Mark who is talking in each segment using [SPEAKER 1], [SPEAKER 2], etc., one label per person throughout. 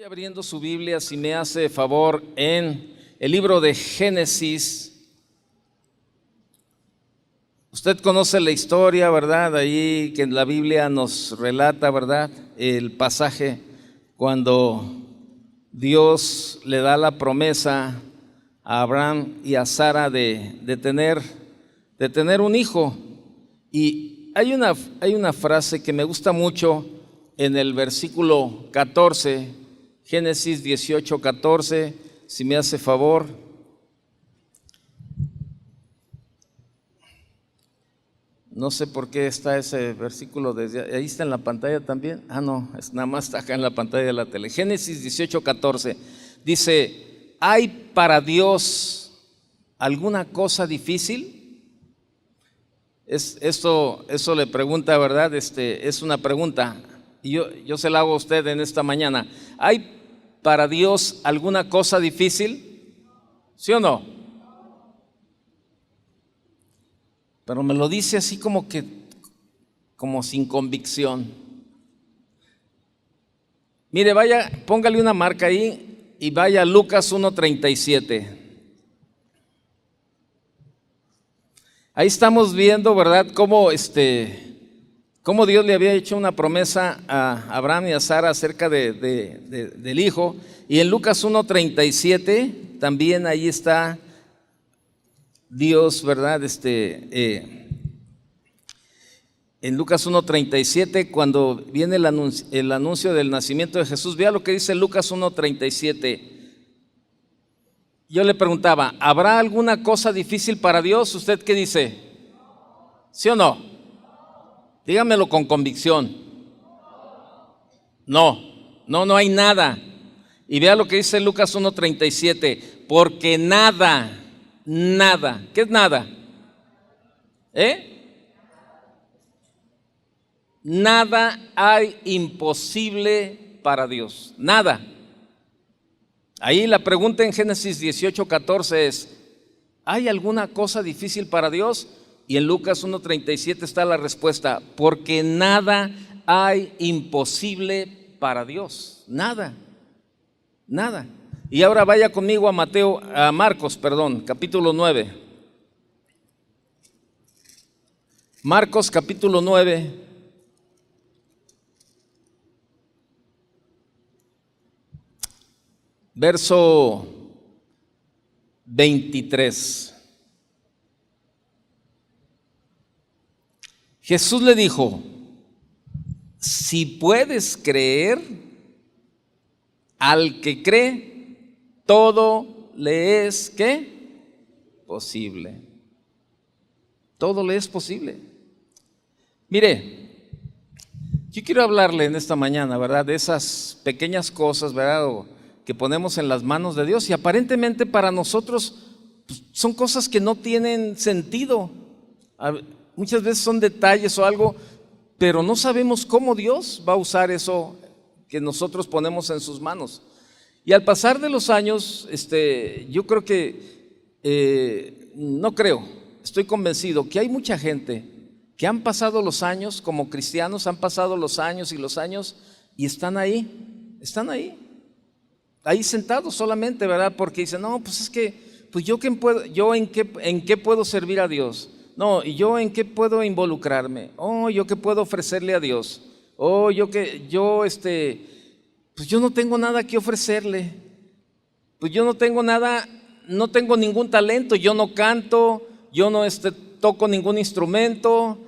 [SPEAKER 1] Vaya abriendo su Biblia, si me hace favor, en el libro de Génesis. Usted conoce la historia, ¿verdad? Ahí que en la Biblia nos relata, ¿verdad? El pasaje cuando Dios le da la promesa a Abraham y a Sara de tener un hijo. Y hay una frase que me gusta mucho en el versículo 14, Génesis 18, 14, si me hace favor. No sé por qué está ese versículo, ahí está en la pantalla también. No, nada más está acá en la pantalla de la tele. Génesis 18, 14, dice: ¿hay para Dios alguna cosa difícil? Eso le pregunta, ¿verdad? Es una pregunta, y yo se la hago a usted en esta mañana. ¿Hay para Dios alguna cosa difícil? ¿Sí o no? Pero me lo dice así como sin convicción. Mire, vaya, póngale una marca ahí y vaya a Lucas 1:37. Ahí estamos viendo, ¿verdad?, cómo Dios le había hecho una promesa a Abraham y a Sara acerca del hijo. Y en Lucas 1:37 también ahí está Dios, ¿verdad? En Lucas 1:37, cuando viene el anuncio del nacimiento de Jesús, vea lo que dice Lucas 1:37. Yo le preguntaba, ¿habrá alguna cosa difícil para Dios? ¿Usted qué dice? ¿Sí o no? Dígamelo con convicción. No hay nada. Y vea lo que dice Lucas 1:37, porque nada, ¿qué es nada? Nada hay imposible para Dios, nada. Ahí la pregunta en Génesis 18, 14 es: ¿hay alguna cosa difícil para Dios? Y en Lucas 1:37 está la respuesta: porque nada hay imposible para Dios, nada. Y ahora vaya conmigo a Marcos, capítulo 9. Marcos capítulo 9. Verso 23. Jesús le dijo: si puedes creer, al que cree, todo le es ¿qué? Posible. Todo le es posible. Mire, yo quiero hablarle en esta mañana, ¿verdad?, de esas pequeñas cosas, ¿verdad?, que ponemos en las manos de Dios y aparentemente para nosotros pues, son cosas que no tienen sentido. Muchas veces son detalles o algo, pero no sabemos cómo Dios va a usar eso que nosotros ponemos en sus manos. Y al pasar de los años, yo creo que, estoy convencido que hay mucha gente que han pasado los años como cristianos, han pasado los años y están ahí sentados solamente, ¿verdad? Porque dicen, no, pues es que, pues yo en qué puedo servir a Dios. No, y yo en qué puedo involucrarme. Yo qué puedo ofrecerle a Dios. Pues yo no tengo nada que ofrecerle. Pues yo no tengo nada, no tengo ningún talento. Yo no canto, yo no toco ningún instrumento.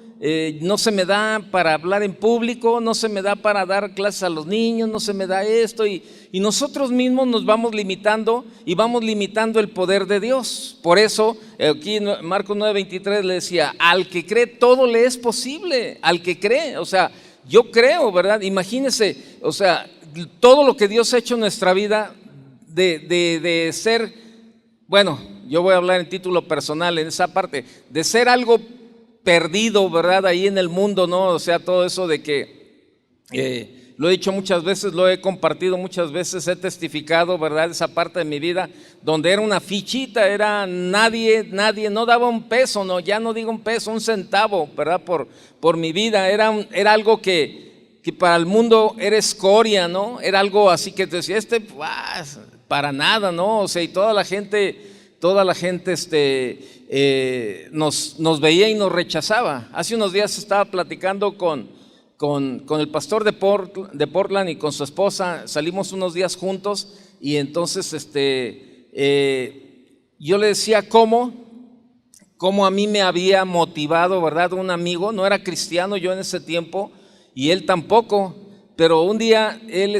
[SPEAKER 1] No se me da para hablar en público, no se me da para dar clases a los niños, no se me da esto, y nosotros mismos nos vamos limitando y vamos limitando el poder de Dios. Por eso aquí en Marcos 9:23 le decía: al que cree todo le es posible, al que cree. O sea, yo creo, ¿verdad? Imagínese, o sea, todo lo que Dios ha hecho en nuestra vida de ser, bueno, yo voy a hablar en título personal en esa parte, de ser algo perdido, ¿verdad?, ahí en el mundo, ¿no? O sea, todo eso de que lo he dicho muchas veces, lo he compartido muchas veces, he testificado, ¿verdad?, esa parte de mi vida donde era una fichita, era nadie, no daba un peso, no, ya no digo un peso, un centavo, ¿verdad?, por mi vida. Era algo que que para el mundo era escoria, ¿no? Era algo así que te decía, para nada, ¿no? O sea, y toda la gente nos veía y nos rechazaba. Hace unos días estaba platicando con el pastor de Portland y con su esposa, salimos unos días juntos y entonces yo le decía cómo a mí me había motivado, ¿verdad? Un amigo, no era cristiano yo en ese tiempo y él tampoco, pero un día él,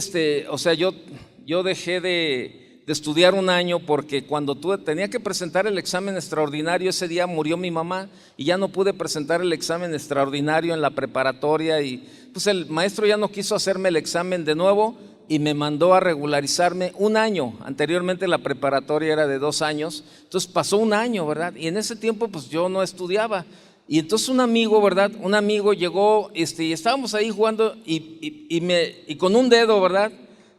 [SPEAKER 1] yo dejé de estudiar un año porque cuando tenía que presentar el examen extraordinario, ese día murió mi mamá y ya no pude presentar el examen extraordinario en la preparatoria y pues el maestro ya no quiso hacerme el examen de nuevo y me mandó a regularizarme un año. Anteriormente la preparatoria era de 2 años, entonces pasó un año, ¿verdad? Y en ese tiempo pues yo no estudiaba. Y entonces un amigo, ¿verdad? Un amigo llegó y estábamos ahí jugando y con un dedo, ¿verdad?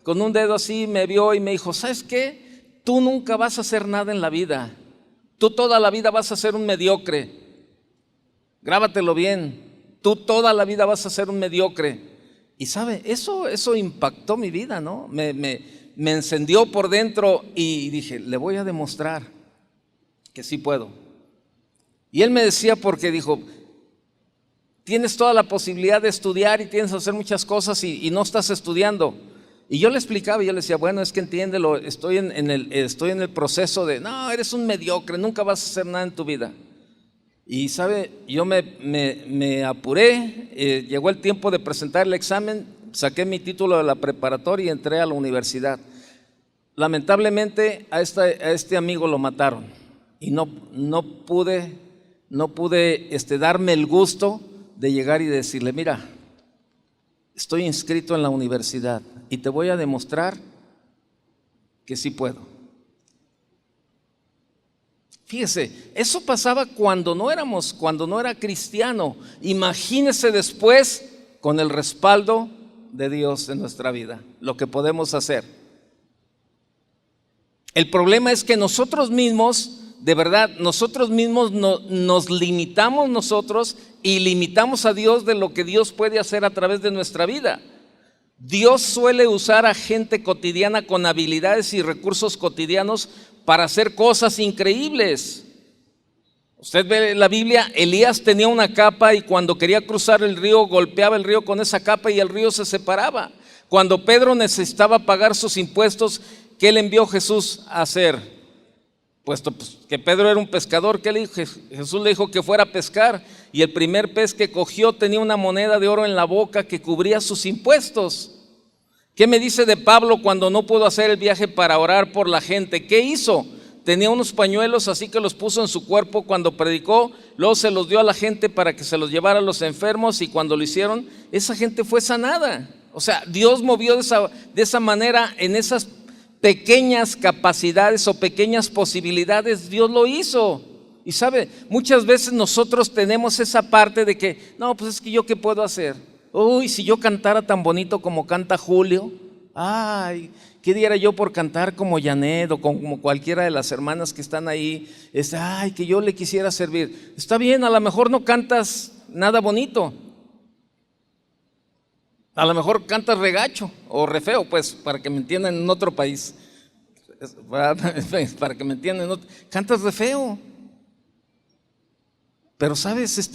[SPEAKER 1] Con un dedo así me vio y me dijo, ¿sabes qué? Tú nunca vas a hacer nada en la vida. Tú toda la vida vas a ser un mediocre. Grábatelo bien. Tú toda la vida vas a ser un mediocre. Y sabe, eso impactó mi vida, ¿no? Me encendió por dentro y dije, le voy a demostrar que sí puedo. Y él me decía porque dijo, tienes toda la posibilidad de estudiar y tienes que hacer muchas cosas y no estás estudiando. Y yo le explicaba y yo le decía, bueno, es que entiéndelo, estoy en el proceso de, no, eres un mediocre, nunca vas a hacer nada en tu vida. Y sabe, yo me apuré, llegó el tiempo de presentar el examen, saqué mi título de la preparatoria y entré a la universidad. Lamentablemente a este amigo lo mataron y no pude darme el gusto de llegar y decirle, mira, estoy inscrito en la universidad y te voy a demostrar que sí puedo. Fíjese, eso pasaba cuando no era cristiano. Imagínese después con el respaldo de Dios en nuestra vida, lo que podemos hacer. El problema es que nosotros mismos, de verdad, nosotros mismos nos limitamos nosotros y limitamos a Dios de lo que Dios puede hacer a través de nuestra vida. Dios suele usar a gente cotidiana con habilidades y recursos cotidianos para hacer cosas increíbles. Usted ve en la Biblia, Elías tenía una capa y cuando quería cruzar el río, golpeaba el río con esa capa y el río se separaba. Cuando Pedro necesitaba pagar sus impuestos, ¿qué le envió Jesús a hacer? Puesto pues, que Pedro era un pescador, ¿qué le dijo? Jesús le dijo que fuera a pescar y el primer pez que cogió tenía una moneda de oro en la boca que cubría sus impuestos. ¿Qué me dice de Pablo cuando no pudo hacer el viaje para orar por la gente? ¿Qué hizo? Tenía unos pañuelos, así que los puso en su cuerpo cuando predicó, luego se los dio a la gente para que se los llevara a los enfermos y cuando lo hicieron, esa gente fue sanada. O sea, Dios movió de esa manera en esas pequeñas capacidades o pequeñas posibilidades, Dios lo hizo. Y sabe, muchas veces nosotros tenemos esa parte de que, no, pues es que yo qué puedo hacer. Uy, si yo cantara tan bonito como canta Julio, ay, ¿qué diera yo por cantar como Janet o como cualquiera de las hermanas que están ahí? Ay, que yo le quisiera servir. Está bien, a lo mejor no cantas nada bonito. A lo mejor cantas regacho o re feo, pues, para que me entiendan en otro país. Para que me entiendan, cantas re feo. Pero sabes,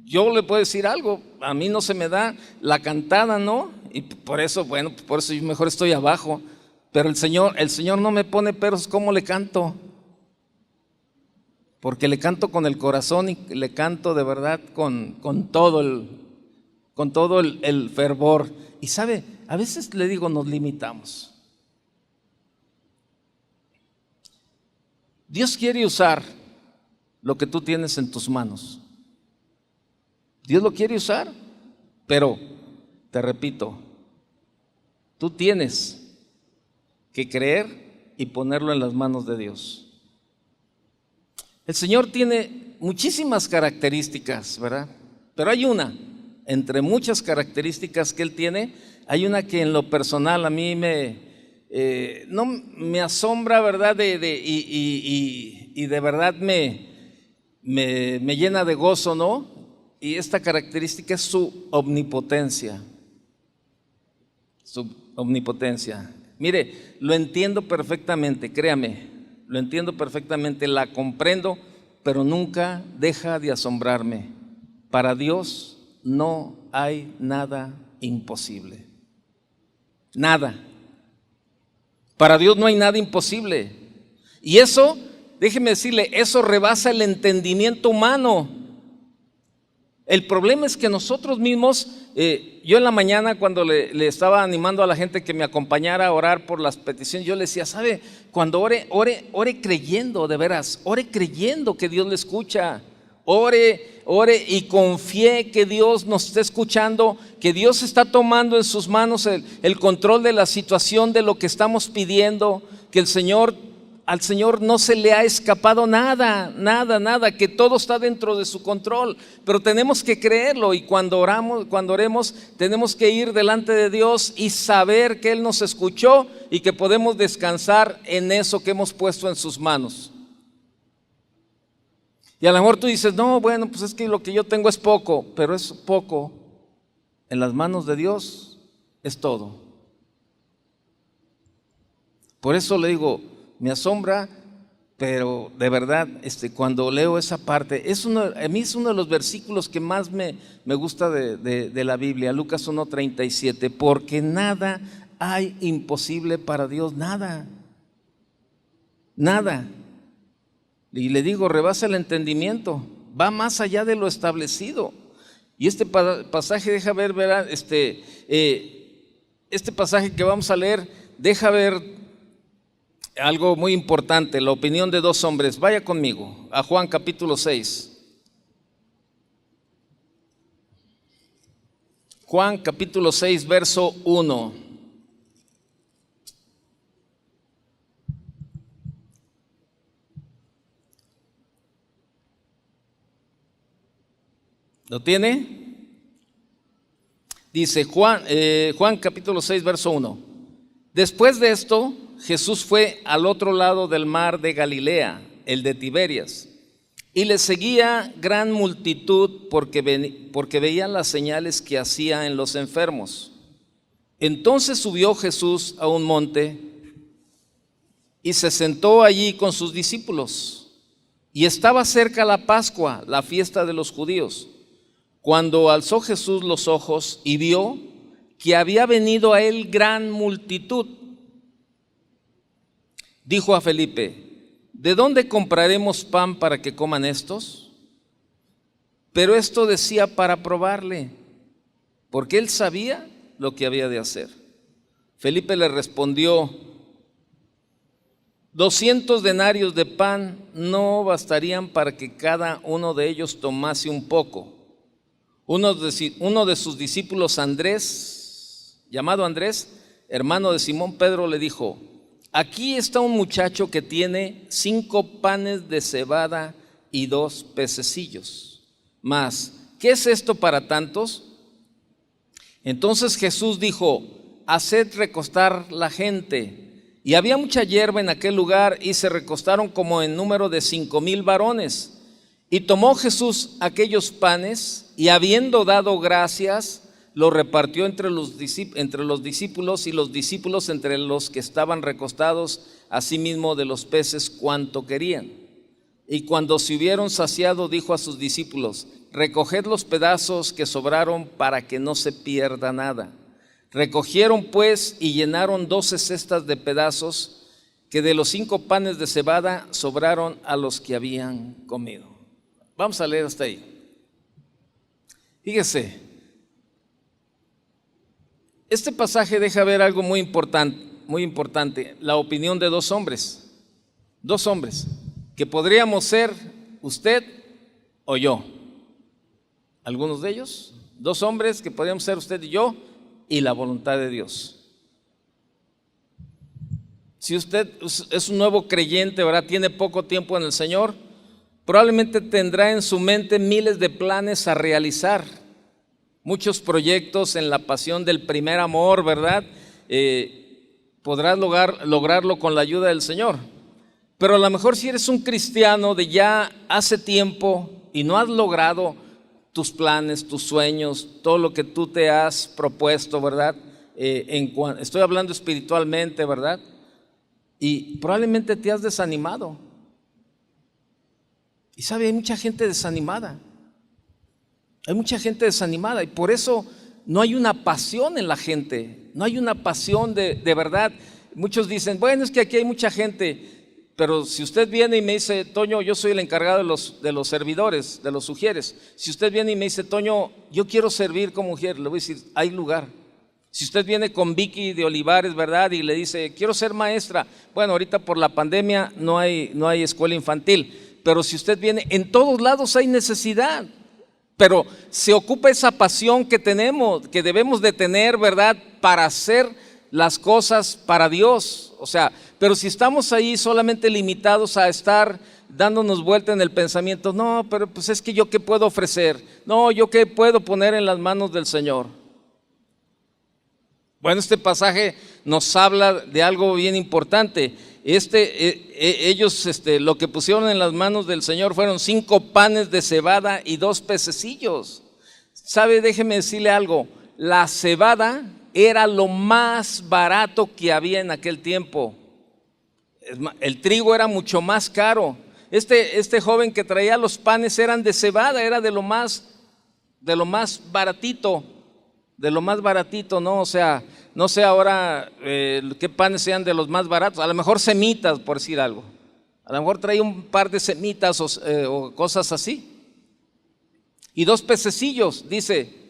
[SPEAKER 1] yo le puedo decir algo, a mí no se me da la cantada, ¿no? Y por eso, bueno, por eso yo mejor estoy abajo. Pero el Señor no me pone peros, ¿cómo le canto? Porque le canto con el corazón y le canto de verdad con todo el fervor. Y sabe, a veces le digo, nos limitamos. Dios quiere usar lo que tú tienes en tus manos. Dios lo quiere usar, pero te repito, tú tienes que creer y ponerlo en las manos de Dios. El Señor tiene muchísimas características, ¿verdad? Pero hay una, entre muchas características que Él tiene, hay una que en lo personal a mí no me asombra, ¿verdad? Y de verdad me llena de gozo, ¿no? y esta característica es su omnipotencia. Su omnipotencia. Mire, lo entiendo perfectamente, créame, lo entiendo perfectamente, la comprendo, pero nunca deja de asombrarme. Para Dios no hay nada imposible. Nada. Para Dios no hay nada imposible. Y eso, déjeme decirle, eso rebasa el entendimiento humano. El problema es que nosotros mismos, yo en la mañana cuando le estaba animando a la gente que me acompañara a orar por las peticiones, yo le decía, ¿sabe? Cuando ore creyendo, de veras, ore creyendo que Dios le escucha. Ore y confíe que Dios nos está escuchando, que Dios está tomando en sus manos el control de la situación, de lo que estamos pidiendo, que al Señor no se le ha escapado nada, que todo está dentro de su control, pero tenemos que creerlo, y cuando oremos, tenemos que ir delante de Dios y saber que Él nos escuchó y que podemos descansar en eso que hemos puesto en sus manos. Y a lo mejor tú dices, no, bueno, pues es que lo que yo tengo es poco, pero es poco. En las manos de Dios es todo. Por eso le digo, me asombra, pero de verdad, cuando leo esa parte, a mí es uno de los versículos que más me gusta de la Biblia, Lucas 1:37, porque nada hay imposible para Dios, nada. Y le digo, rebasa el entendimiento, va más allá de lo establecido. Y este pasaje deja ver, este pasaje que vamos a leer, deja ver algo muy importante, la opinión de dos hombres. Vaya conmigo a Juan capítulo 6. Juan capítulo 6, verso 1. ¿Lo tiene? Dice Juan capítulo 6, verso 1. Después de esto, Jesús fue al otro lado del mar de Galilea, el de Tiberias, y le seguía gran multitud porque veían las señales que hacía en los enfermos. Entonces subió Jesús a un monte y se sentó allí con sus discípulos. Y estaba cerca la Pascua, la fiesta de los judíos. Cuando alzó Jesús los ojos y vio que había venido a él gran multitud, dijo a Felipe, ¿de dónde compraremos pan para que coman estos? Pero esto decía para probarle, porque él sabía lo que había de hacer. Felipe le respondió, 200 denarios de pan no bastarían para que cada uno de ellos tomase un poco. Uno de sus discípulos, Andrés, llamado Andrés, hermano de Simón Pedro, le dijo, aquí está un muchacho que tiene 5 panes de cebada y 2 pececillos. Mas, ¿qué es esto para tantos? Entonces Jesús dijo, haced recostar la gente. Y había mucha hierba en aquel lugar y se recostaron como en número de 5,000 varones. Y tomó Jesús aquellos panes y habiendo dado gracias, lo repartió entre los discípulos y los discípulos entre los que estaban recostados, asimismo de los peces cuanto querían. Y cuando se hubieron saciado, dijo a sus discípulos, recoged los pedazos que sobraron para que no se pierda nada. Recogieron pues y llenaron 12 cestas de pedazos que de los 5 panes de cebada sobraron a los que habían comido. Vamos a leer hasta ahí. Fíjese, este pasaje deja ver algo muy importante, la opinión de dos hombres, que podríamos ser usted o yo. Algunos de ellos, 2 hombres que podríamos ser usted y yo, y la voluntad de Dios. Si usted es un nuevo creyente, ¿verdad? Tiene poco tiempo en el Señor, probablemente tendrá en su mente miles de planes a realizar, muchos proyectos en la pasión del primer amor, ¿verdad? Podrás lograrlo con la ayuda del Señor. Pero a lo mejor si eres un cristiano de ya hace tiempo y no has logrado tus planes, tus sueños, todo lo que tú te has propuesto, ¿verdad? Estoy hablando espiritualmente, ¿verdad? Y probablemente te has desanimado. Y sabe, hay mucha gente desanimada. Hay mucha gente desanimada y por eso no hay una pasión en la gente. No hay una pasión de verdad. Muchos dicen, bueno, es que aquí hay mucha gente. Pero si usted viene y me dice, Toño, yo soy el encargado de los servidores, de los ujieres. Si usted viene y me dice, Toño, yo quiero servir como ujier, le voy a decir, hay lugar. Si usted viene con Vicky de Olivares, ¿verdad? Y le dice, quiero ser maestra. Bueno, ahorita por la pandemia no hay escuela infantil. Pero si usted viene, en todos lados hay necesidad. Pero se ocupa esa pasión que tenemos, que debemos de tener, ¿verdad? Para hacer las cosas para Dios. O sea, pero si estamos ahí solamente limitados a estar dándonos vuelta en el pensamiento, no, pero pues es que yo qué puedo ofrecer, no, yo qué puedo poner en las manos del Señor. Bueno, este pasaje nos habla de algo bien importante. Ellos lo que pusieron en las manos del Señor fueron 5 panes de cebada y 2 pececillos. ¿Sabe? Déjeme decirle algo, la cebada era lo más barato que había en aquel tiempo. El trigo era mucho más caro. Este joven que traía los panes eran de cebada, era de lo más baratito, ¿no? O sea, no sé ahora qué panes sean de los más baratos, a lo mejor semitas, por decir algo. A lo mejor traía un par de semitas o cosas así. Y 2 pececillos, dice.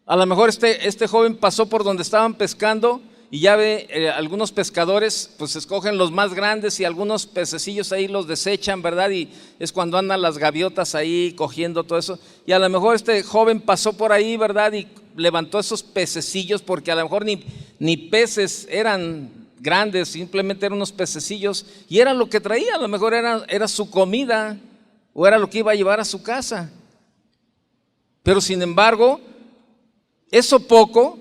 [SPEAKER 1] A lo mejor este joven pasó por donde estaban pescando y ya ve algunos pescadores pues escogen los más grandes y algunos pececillos ahí los desechan, ¿verdad? Y es cuando andan las gaviotas ahí cogiendo todo eso. Y a lo mejor este joven pasó por ahí, ¿verdad? Y levantó esos pececillos porque a lo mejor ni peces eran grandes, simplemente eran unos pececillos y era lo que traía, a lo mejor era su comida o era lo que iba a llevar a su casa. Pero sin embargo, eso poco,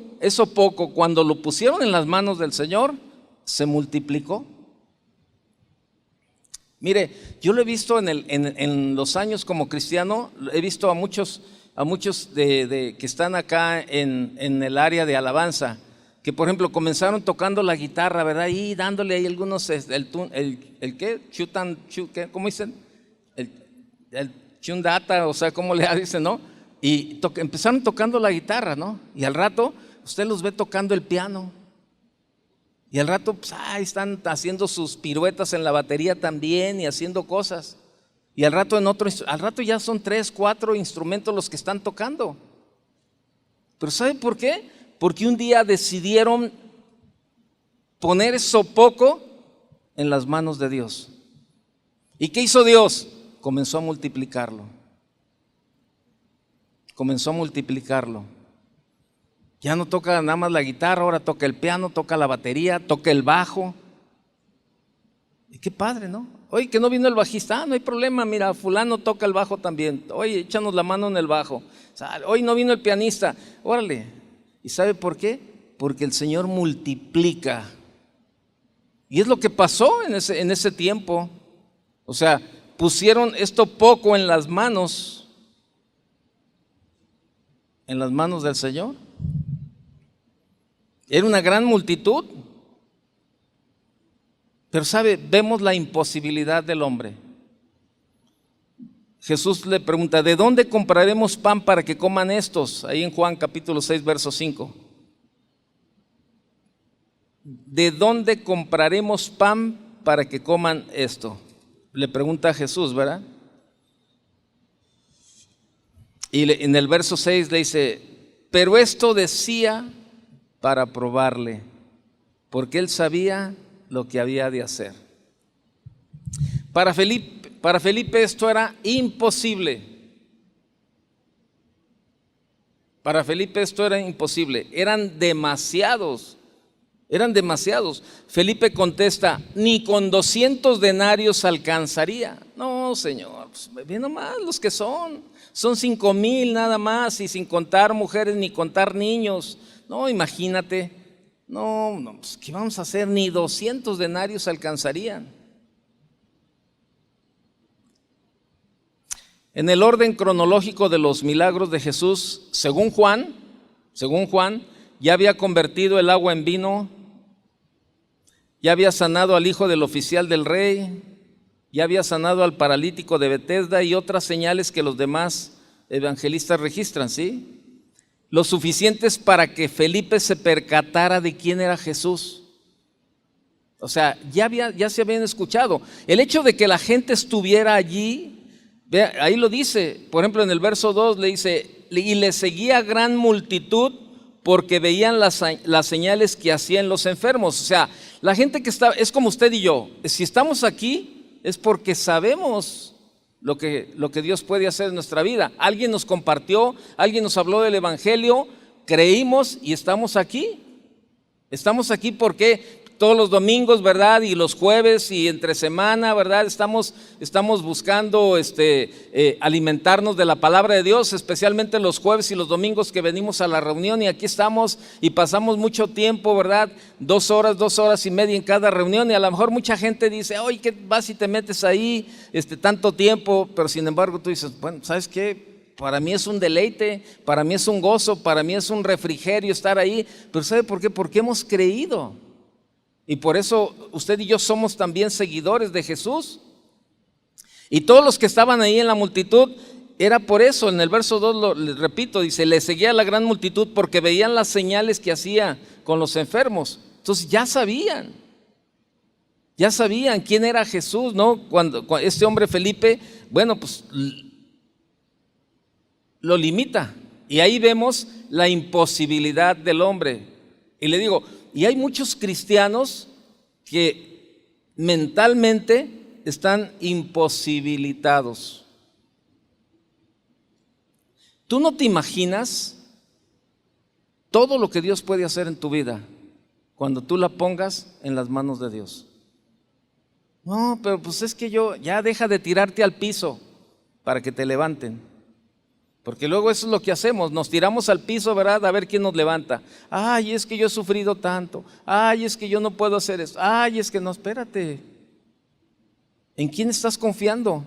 [SPEAKER 1] cuando lo pusieron en las manos del Señor, se multiplicó. Mire, yo lo he visto en los años como cristiano, he visto a muchos que están acá en el área de alabanza, que por ejemplo comenzaron tocando la guitarra, ¿verdad? Y dándole ahí algunos, ¿qué? ¿Cómo dicen? El chundata, o sea, ¿cómo le dicen, no? Y empezaron tocando la guitarra, ¿no? Y al rato usted los ve tocando el piano. Y al rato pues, están haciendo sus piruetas en la batería también y haciendo cosas. Y al rato ya son 3, 4 instrumentos los que están tocando. Pero ¿sabe por qué? Porque un día decidieron poner eso poco en las manos de Dios. ¿Y qué hizo Dios? Comenzó a multiplicarlo. Ya no toca nada más la guitarra, ahora toca el piano, toca la batería, toca el bajo. Y qué padre, ¿no? Oye, que no vino el bajista, no hay problema, mira, fulano toca el bajo también. Oye, échanos la mano en el bajo. Hoy no vino el pianista, órale. ¿Y sabe por qué? Porque el Señor multiplica. Y es lo que pasó en ese tiempo. O sea, pusieron esto poco en las manos del Señor. Era una gran multitud. Pero sabe, vemos la imposibilidad del hombre. Jesús le pregunta, ¿de dónde compraremos pan para que coman estos? Ahí en Juan capítulo 6, verso 5. ¿De dónde compraremos pan para que coman esto? Le pregunta a Jesús, ¿verdad? Y en el verso 6 le dice, pero esto decía para probarle, porque él sabía lo que había de hacer. Para Felipe esto era imposible. Para Felipe esto era imposible. Eran demasiados. Felipe contesta, ni con 200 denarios alcanzaría. No, Señor, pues ve nomás los que son 5,000 nada más y sin contar mujeres ni contar niños. No, imagínate. No, pues ¿qué vamos a hacer? Ni 200 denarios alcanzarían. En el orden cronológico de los milagros de Jesús, según Juan, ya había convertido el agua en vino, ya había sanado al hijo del oficial del rey, ya había sanado al paralítico de Betesda y otras señales que los demás evangelistas registran, ¿sí? Lo suficientes para que Felipe se percatara de quién era Jesús. O sea, ya se habían escuchado. El hecho de que la gente estuviera allí, ahí lo dice, por ejemplo en el verso 2 le dice, y le seguía gran multitud porque veían las señales que hacían los enfermos. O sea, la gente que está, es como usted y yo, si estamos aquí es porque sabemos lo que Dios puede hacer en nuestra vida. Alguien nos compartió, alguien nos habló del evangelio, creímos y estamos aquí. Estamos aquí porque todos los domingos, ¿verdad? Y los jueves y entre semana, ¿verdad? Estamos buscando alimentarnos de la palabra de Dios, especialmente los jueves y los domingos que venimos a la reunión, y aquí estamos y pasamos mucho tiempo, ¿verdad? 2 horas y media en cada reunión, y a lo mejor mucha gente dice, oye, ¿qué vas y te metes ahí tanto tiempo? Pero sin embargo tú dices, bueno, ¿sabes qué? Para mí es un deleite, para mí es un gozo, para mí es un refrigerio estar ahí. Pero ¿sabe por qué? Porque hemos creído. Y por eso usted y yo somos también seguidores de Jesús. Y todos los que estaban ahí en la multitud, era por eso. En el verso 2, les repito, dice, le seguía la gran multitud porque veían las señales que hacía con los enfermos. Entonces ya sabían quién era Jesús, ¿no? Cuando este hombre Felipe, bueno, pues lo limita. Y ahí vemos la imposibilidad del hombre. Y le digo, y hay muchos cristianos que mentalmente están imposibilitados. Tú no te imaginas todo lo que Dios puede hacer en tu vida cuando tú la pongas en las manos de Dios. No, pero pues es que ya deja de tirarte al piso para que te levanten. Porque luego eso es lo que hacemos, nos tiramos al piso, ¿verdad? A ver quién nos levanta. Ay, es que yo he sufrido tanto. Ay, es que yo no puedo hacer esto. Ay, es que no, espérate. ¿En quién estás confiando?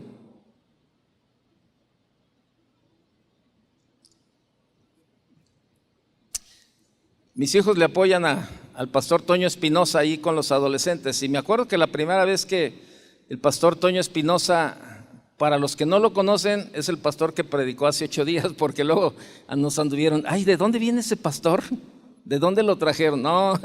[SPEAKER 1] Mis hijos le apoyan al pastor Toño Espinosa ahí con los adolescentes. Y me acuerdo que la primera vez que el pastor Toño Espinosa, para los que no lo conocen, es el pastor que predicó hace 8 días, porque luego nos anduvieron, ay, ¿de dónde viene ese pastor? ¿De dónde lo trajeron? No,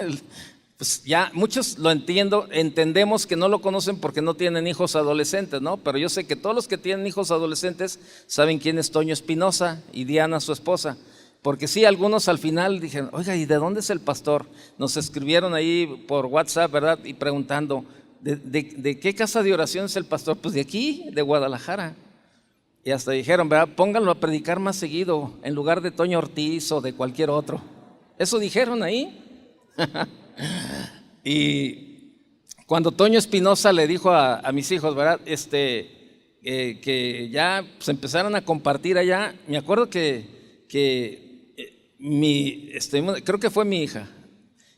[SPEAKER 1] pues ya muchos lo entendemos que no lo conocen porque no tienen hijos adolescentes, ¿no? Pero yo sé que todos los que tienen hijos adolescentes saben quién es Toño Espinosa y Diana, su esposa. Porque sí, algunos al final dijeron, oiga, ¿y de dónde es el pastor? Nos escribieron ahí por WhatsApp, ¿verdad? Y preguntando, ¿De qué casa de oración es el pastor? Pues de aquí, de Guadalajara. Y hasta dijeron, ¿verdad? Pónganlo a predicar más seguido en lugar de Toño Ortiz o de cualquier otro. Eso dijeron ahí. Y cuando Toño Espinosa le dijo a mis hijos, ¿verdad? Que ya pues, empezaron a compartir allá. Me acuerdo que creo que fue mi hija.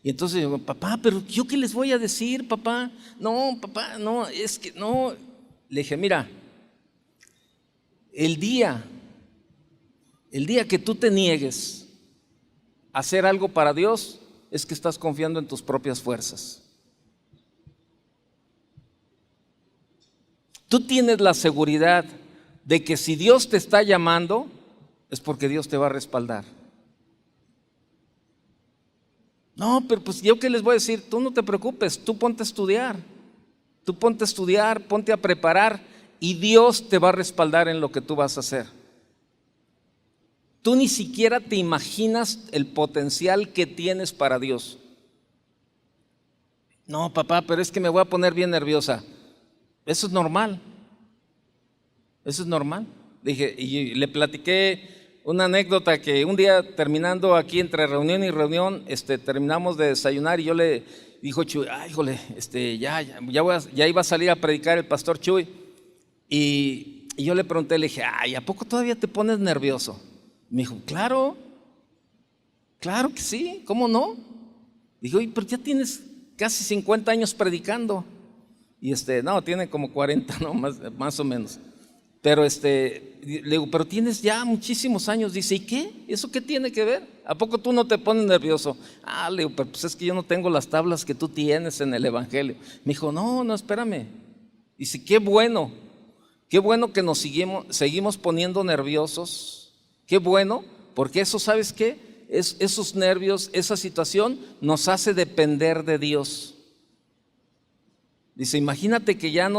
[SPEAKER 1] Y entonces digo, papá, pero ¿yo qué les voy a decir, papá? No, papá, no, es que no. Le dije, mira, el día que tú te niegues a hacer algo para Dios, es que estás confiando en tus propias fuerzas. Tú tienes la seguridad de que si Dios te está llamando, es porque Dios te va a respaldar. No, pero pues yo qué les voy a decir, tú no te preocupes, tú ponte a estudiar, ponte a preparar y Dios te va a respaldar en lo que tú vas a hacer. Tú ni siquiera te imaginas el potencial que tienes para Dios. No, papá, pero es que me voy a poner bien nerviosa. Eso es normal. Dije, y le platiqué una anécdota que un día terminando aquí entre reunión y reunión, terminamos de desayunar y yo le dijo Chuy, ay, híjole, ya iba a salir a predicar el pastor Chuy y yo le pregunté, le dije, ay, ¿a poco todavía te pones nervioso? Me dijo, claro que sí, ¿cómo no? Dijo, pero ya tienes casi 50 años predicando. Y no, tiene como 40, ¿no? Más o menos. Pero le digo, pero tienes ya muchísimos años. Dice, ¿y qué? ¿Eso qué tiene que ver? ¿A poco tú no te pones nervioso? Le digo, pero pues es que yo no tengo las tablas que tú tienes en el Evangelio. Me dijo, no, espérame. Dice, qué bueno que nos seguimos poniendo nerviosos. Qué bueno, porque eso, ¿sabes qué? Esos nervios, esa situación nos hace depender de Dios. Dice, imagínate que ya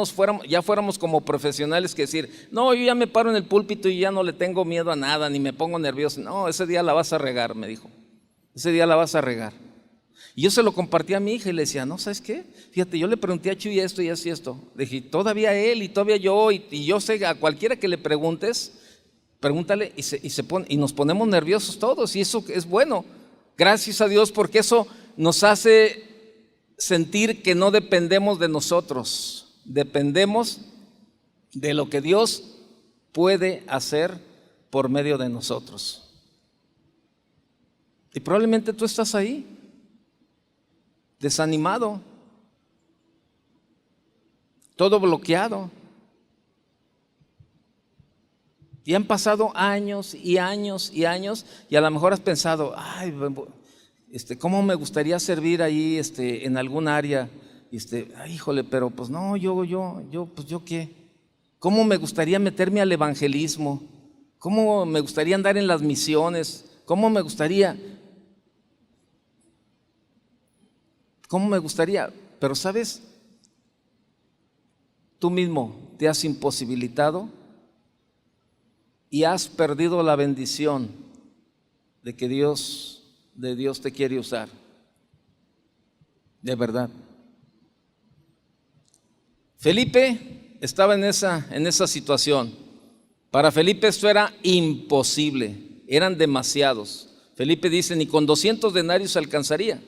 [SPEAKER 1] fuéramos como profesionales que decir, no, yo ya me paro en el púlpito y ya no le tengo miedo a nada, ni me pongo nervioso. No, ese día la vas a regar, me dijo. Ese día la vas a regar. Y yo se lo compartí a mi hija y le decía, no, ¿sabes qué? Fíjate, yo le pregunté a Chuy esto y así esto. Le dije, todavía él y todavía yo, y yo sé, a cualquiera que le preguntes, pregúntale y nos ponemos nerviosos todos, y eso es bueno. Gracias a Dios, porque eso nos hace sentir que no dependemos de nosotros, dependemos de lo que Dios puede hacer por medio de nosotros. Y probablemente tú estás ahí, desanimado, todo bloqueado. Y han pasado años y años y años, y a lo mejor has pensado, ay, ¿cómo me gustaría servir ahí en algún área? Ay, híjole, pero pues no, pues yo qué. ¿Cómo me gustaría meterme al evangelismo? ¿Cómo me gustaría andar en las misiones? ¿Cómo me gustaría? Pero ¿sabes? Tú mismo te has imposibilitado y has perdido la bendición de que Dios te quiere usar. De verdad. Felipe estaba en esa situación. Para Felipe esto era imposible, eran demasiados. Felipe dice, ni con 200 denarios alcanzaría.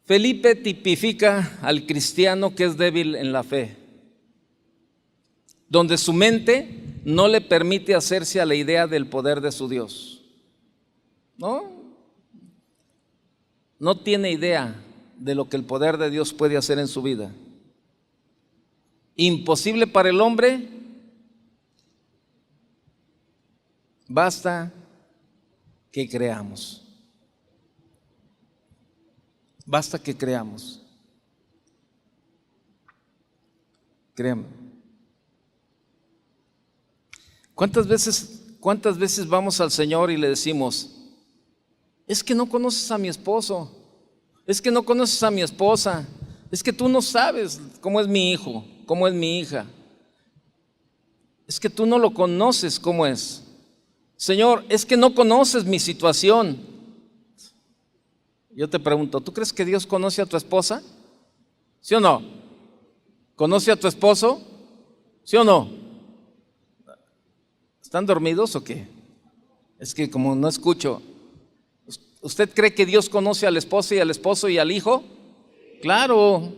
[SPEAKER 1] Felipe tipifica al cristiano que es débil en la fe, donde su mente no le permite hacerse a la idea del poder de su Dios. No tiene idea de lo que el poder de Dios puede hacer en su vida. Imposible para el hombre, basta que creamos. Basta que creamos. Créame. ¿Cuántas veces vamos al Señor y le decimos, es que no conoces a mi esposo, es que no conoces a mi esposa, es que tú no sabes cómo es mi hijo, cómo es mi hija, es que tú no lo conoces cómo es? Señor, es que no conoces mi situación. Yo te pregunto, ¿tú crees que Dios conoce a tu esposa? ¿Sí o no? ¿Conoce a tu esposo? ¿Sí o no? ¿Están dormidos o qué? Es que como no escucho. ¿Usted cree que Dios conoce al esposo y al esposo y al hijo? Claro.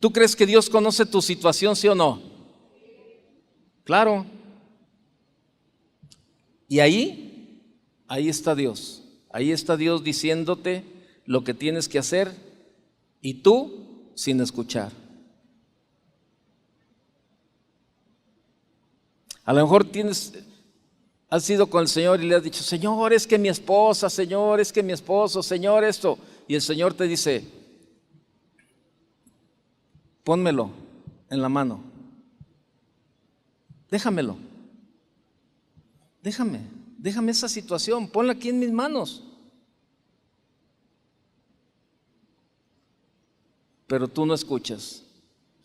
[SPEAKER 1] ¿Tú crees que Dios conoce tu situación, sí o no? Claro. Y ahí está Dios. Ahí está Dios diciéndote lo que tienes que hacer y tú sin escuchar. A lo mejor has ido con el Señor y le has dicho, Señor, es que mi esposa, Señor, es que mi esposo, Señor, esto. Y el Señor te dice, pónmelo en la mano. Déjamelo. Déjame esa situación, ponla aquí en mis manos. Pero tú no escuchas.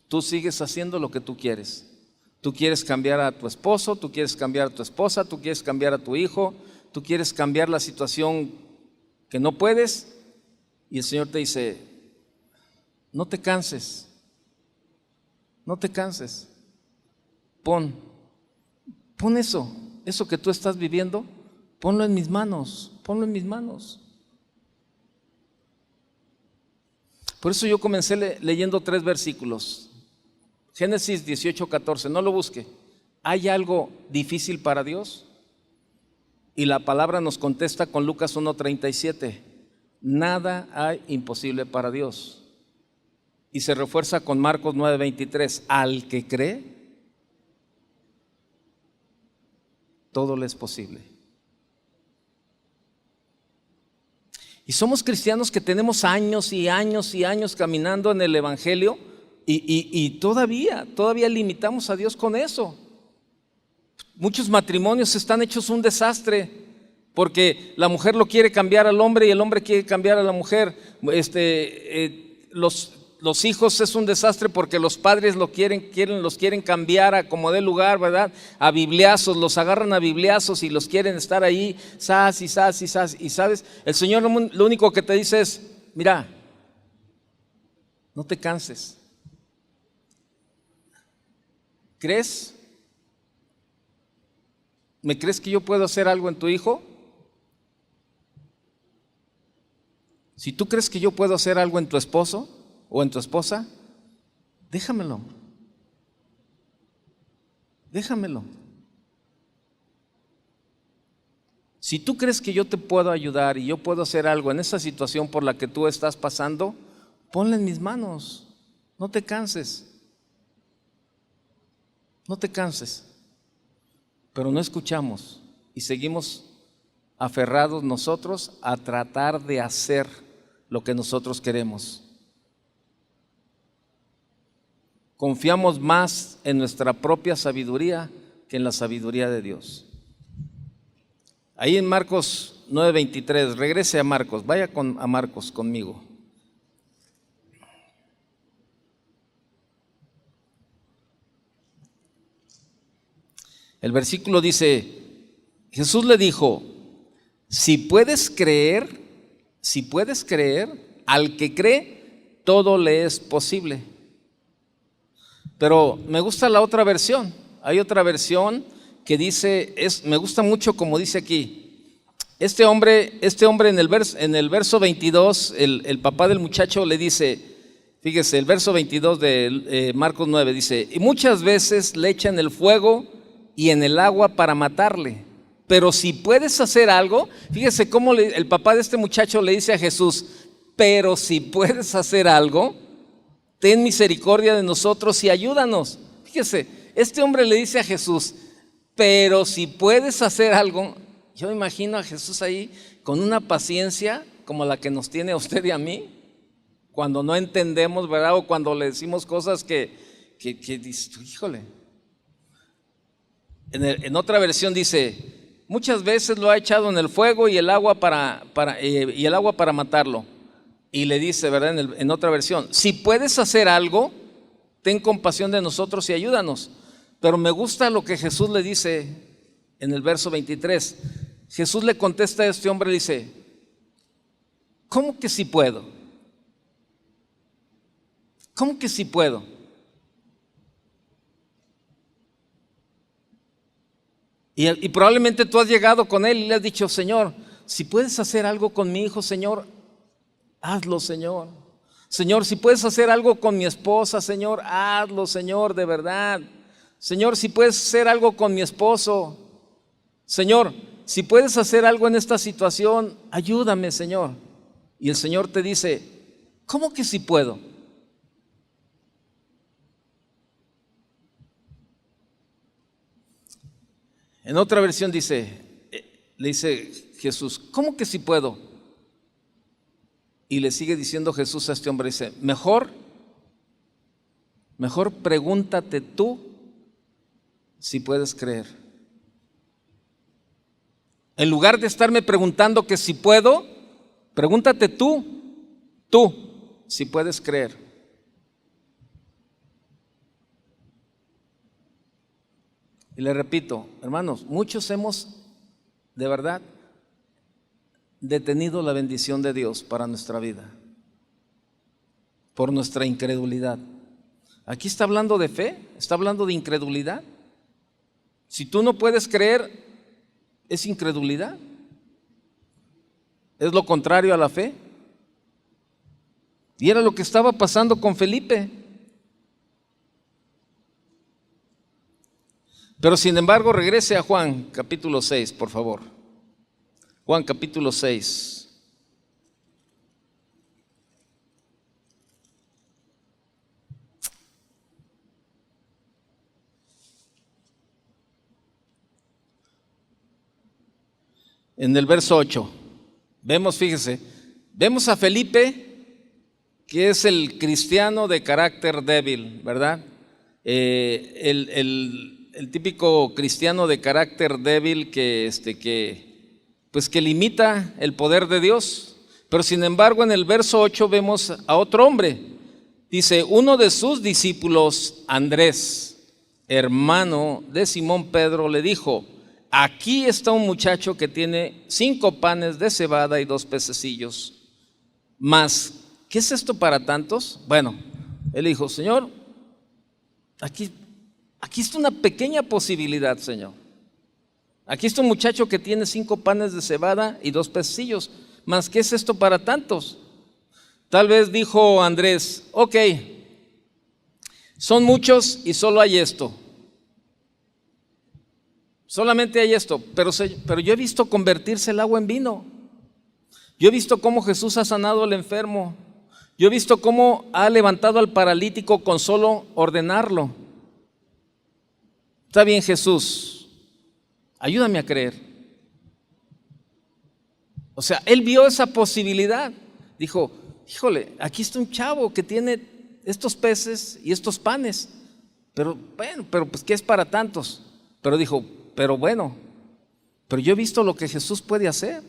[SPEAKER 1] Tú sigues haciendo lo que tú quieres. Tú quieres cambiar a tu esposo, tú quieres cambiar a tu esposa, tú quieres cambiar a tu hijo, tú quieres cambiar la situación que no puedes. Y el Señor te dice, no te canses. No te canses. Pon eso que tú estás viviendo, ponlo en mis manos, ponlo en mis manos. Por eso yo comencé leyendo 3 versículos. Génesis 18:14, no lo busque. ¿Hay algo difícil para Dios? Y la palabra nos contesta con Lucas 1:37, nada hay imposible para Dios. Y se refuerza con Marcos 9:23, al que cree, todo le es posible. Y somos cristianos que tenemos años y años y años caminando en el Evangelio y todavía limitamos a Dios con eso. Muchos matrimonios están hechos un desastre porque la mujer lo quiere cambiar al hombre y el hombre quiere cambiar a la mujer. Los hijos es un desastre porque los padres los quieren cambiar a como dé lugar, ¿verdad? A bibliazos, los agarran a bibliazos y los quieren estar ahí, sas y sas y sas. Y sabes, el Señor lo único que te dice es, mira, no te canses. ¿Crees? ¿Me crees que yo puedo hacer algo en tu hijo? Si tú crees que yo puedo hacer algo en tu esposo o en tu esposa, déjamelo. Si tú crees que yo te puedo ayudar y yo puedo hacer algo en esa situación por la que tú estás pasando, ponla en mis manos. No te canses. Pero no escuchamos y seguimos aferrados nosotros a tratar de hacer lo que nosotros queremos. Confiamos más en nuestra propia sabiduría que en la sabiduría de Dios. Ahí en Marcos 9:23, regrese a Marcos, vaya a Marcos conmigo. El versículo dice, Jesús le dijo, si puedes creer, al que cree, todo le es posible. Pero me gusta la otra versión. Hay otra versión que dice, me gusta mucho como dice aquí. Este hombre en el verso 22, el papá del muchacho le dice, fíjese, el verso 22 de Marcos 9 dice, y muchas veces le echan el fuego y en el agua para matarle. Pero si puedes hacer algo, fíjese cómo el papá de este muchacho le dice a Jesús, pero si puedes hacer algo, ten misericordia de nosotros y ayúdanos. Fíjese, este hombre le dice a Jesús, pero si puedes hacer algo. Yo me imagino a Jesús ahí con una paciencia como la que nos tiene a usted y a mí, cuando no entendemos, ¿verdad? O cuando le decimos cosas que dices, híjole. En otra versión dice, muchas veces lo ha echado en el fuego y el agua para matarlo. Y le dice, ¿verdad? En otra versión, si puedes hacer algo, ten compasión de nosotros y ayúdanos. Pero me gusta lo que Jesús le dice en el verso 23. Jesús le contesta a este hombre, le dice, ¿cómo que sí puedo? ¿Cómo que sí puedo? Y probablemente tú has llegado con él y le has dicho, Señor, si puedes hacer algo con mi hijo, Señor, hazlo, Señor. Señor, si puedes hacer algo con mi esposa, Señor, hazlo, Señor, de verdad. Señor, si puedes hacer algo con mi esposo. Señor, si puedes hacer algo en esta situación, ayúdame, Señor. Y el Señor te dice, ¿cómo que sí puedo? En otra versión le dice Jesús, ¿cómo que sí puedo? Y le sigue diciendo Jesús a este hombre, dice, mejor pregúntate tú si puedes creer. En lugar de estarme preguntando que si puedo, pregúntate tú si puedes creer. Y le repito, hermanos, muchos hemos de verdad detenido la bendición de Dios para nuestra vida por nuestra incredulidad. Aquí está hablando de fe, está hablando de incredulidad. Si tú no puedes creer, es incredulidad. Es lo contrario a la fe. Y era lo que estaba pasando con Felipe. Pero sin embargo, regrese a Juan capítulo 6, por favor. Juan capítulo 6. en el verso 8. Vemos, fíjese, vemos a Felipe, que es el cristiano de carácter débil, ¿verdad? El típico cristiano de carácter débil que limita el poder de Dios. Pero sin embargo, en el verso 8 vemos a otro hombre. Dice, uno de sus discípulos, Andrés, hermano de Simón Pedro, le dijo: aquí está un muchacho que tiene 5 panes de cebada y 2 pececillos. Mas, ¿qué es esto para tantos? Bueno, él dijo: Señor, aquí está una pequeña posibilidad, Señor. Aquí está un muchacho que tiene 5 panes de cebada y 2 pececillos. Mas, ¿qué es esto para tantos? Tal vez dijo Andrés: ok, son muchos y solo hay esto. Solamente hay esto, pero yo he visto convertirse el agua en vino. Yo he visto cómo Jesús ha sanado al enfermo. Yo he visto cómo ha levantado al paralítico con solo ordenarlo. Está bien, Jesús, ayúdame a creer. O sea, él vio esa posibilidad. Dijo: híjole, aquí está un chavo que tiene estos peces y estos panes. Pero bueno, pues ¿qué es para tantos? Pero dijo: pero yo he visto lo que Jesús puede hacer.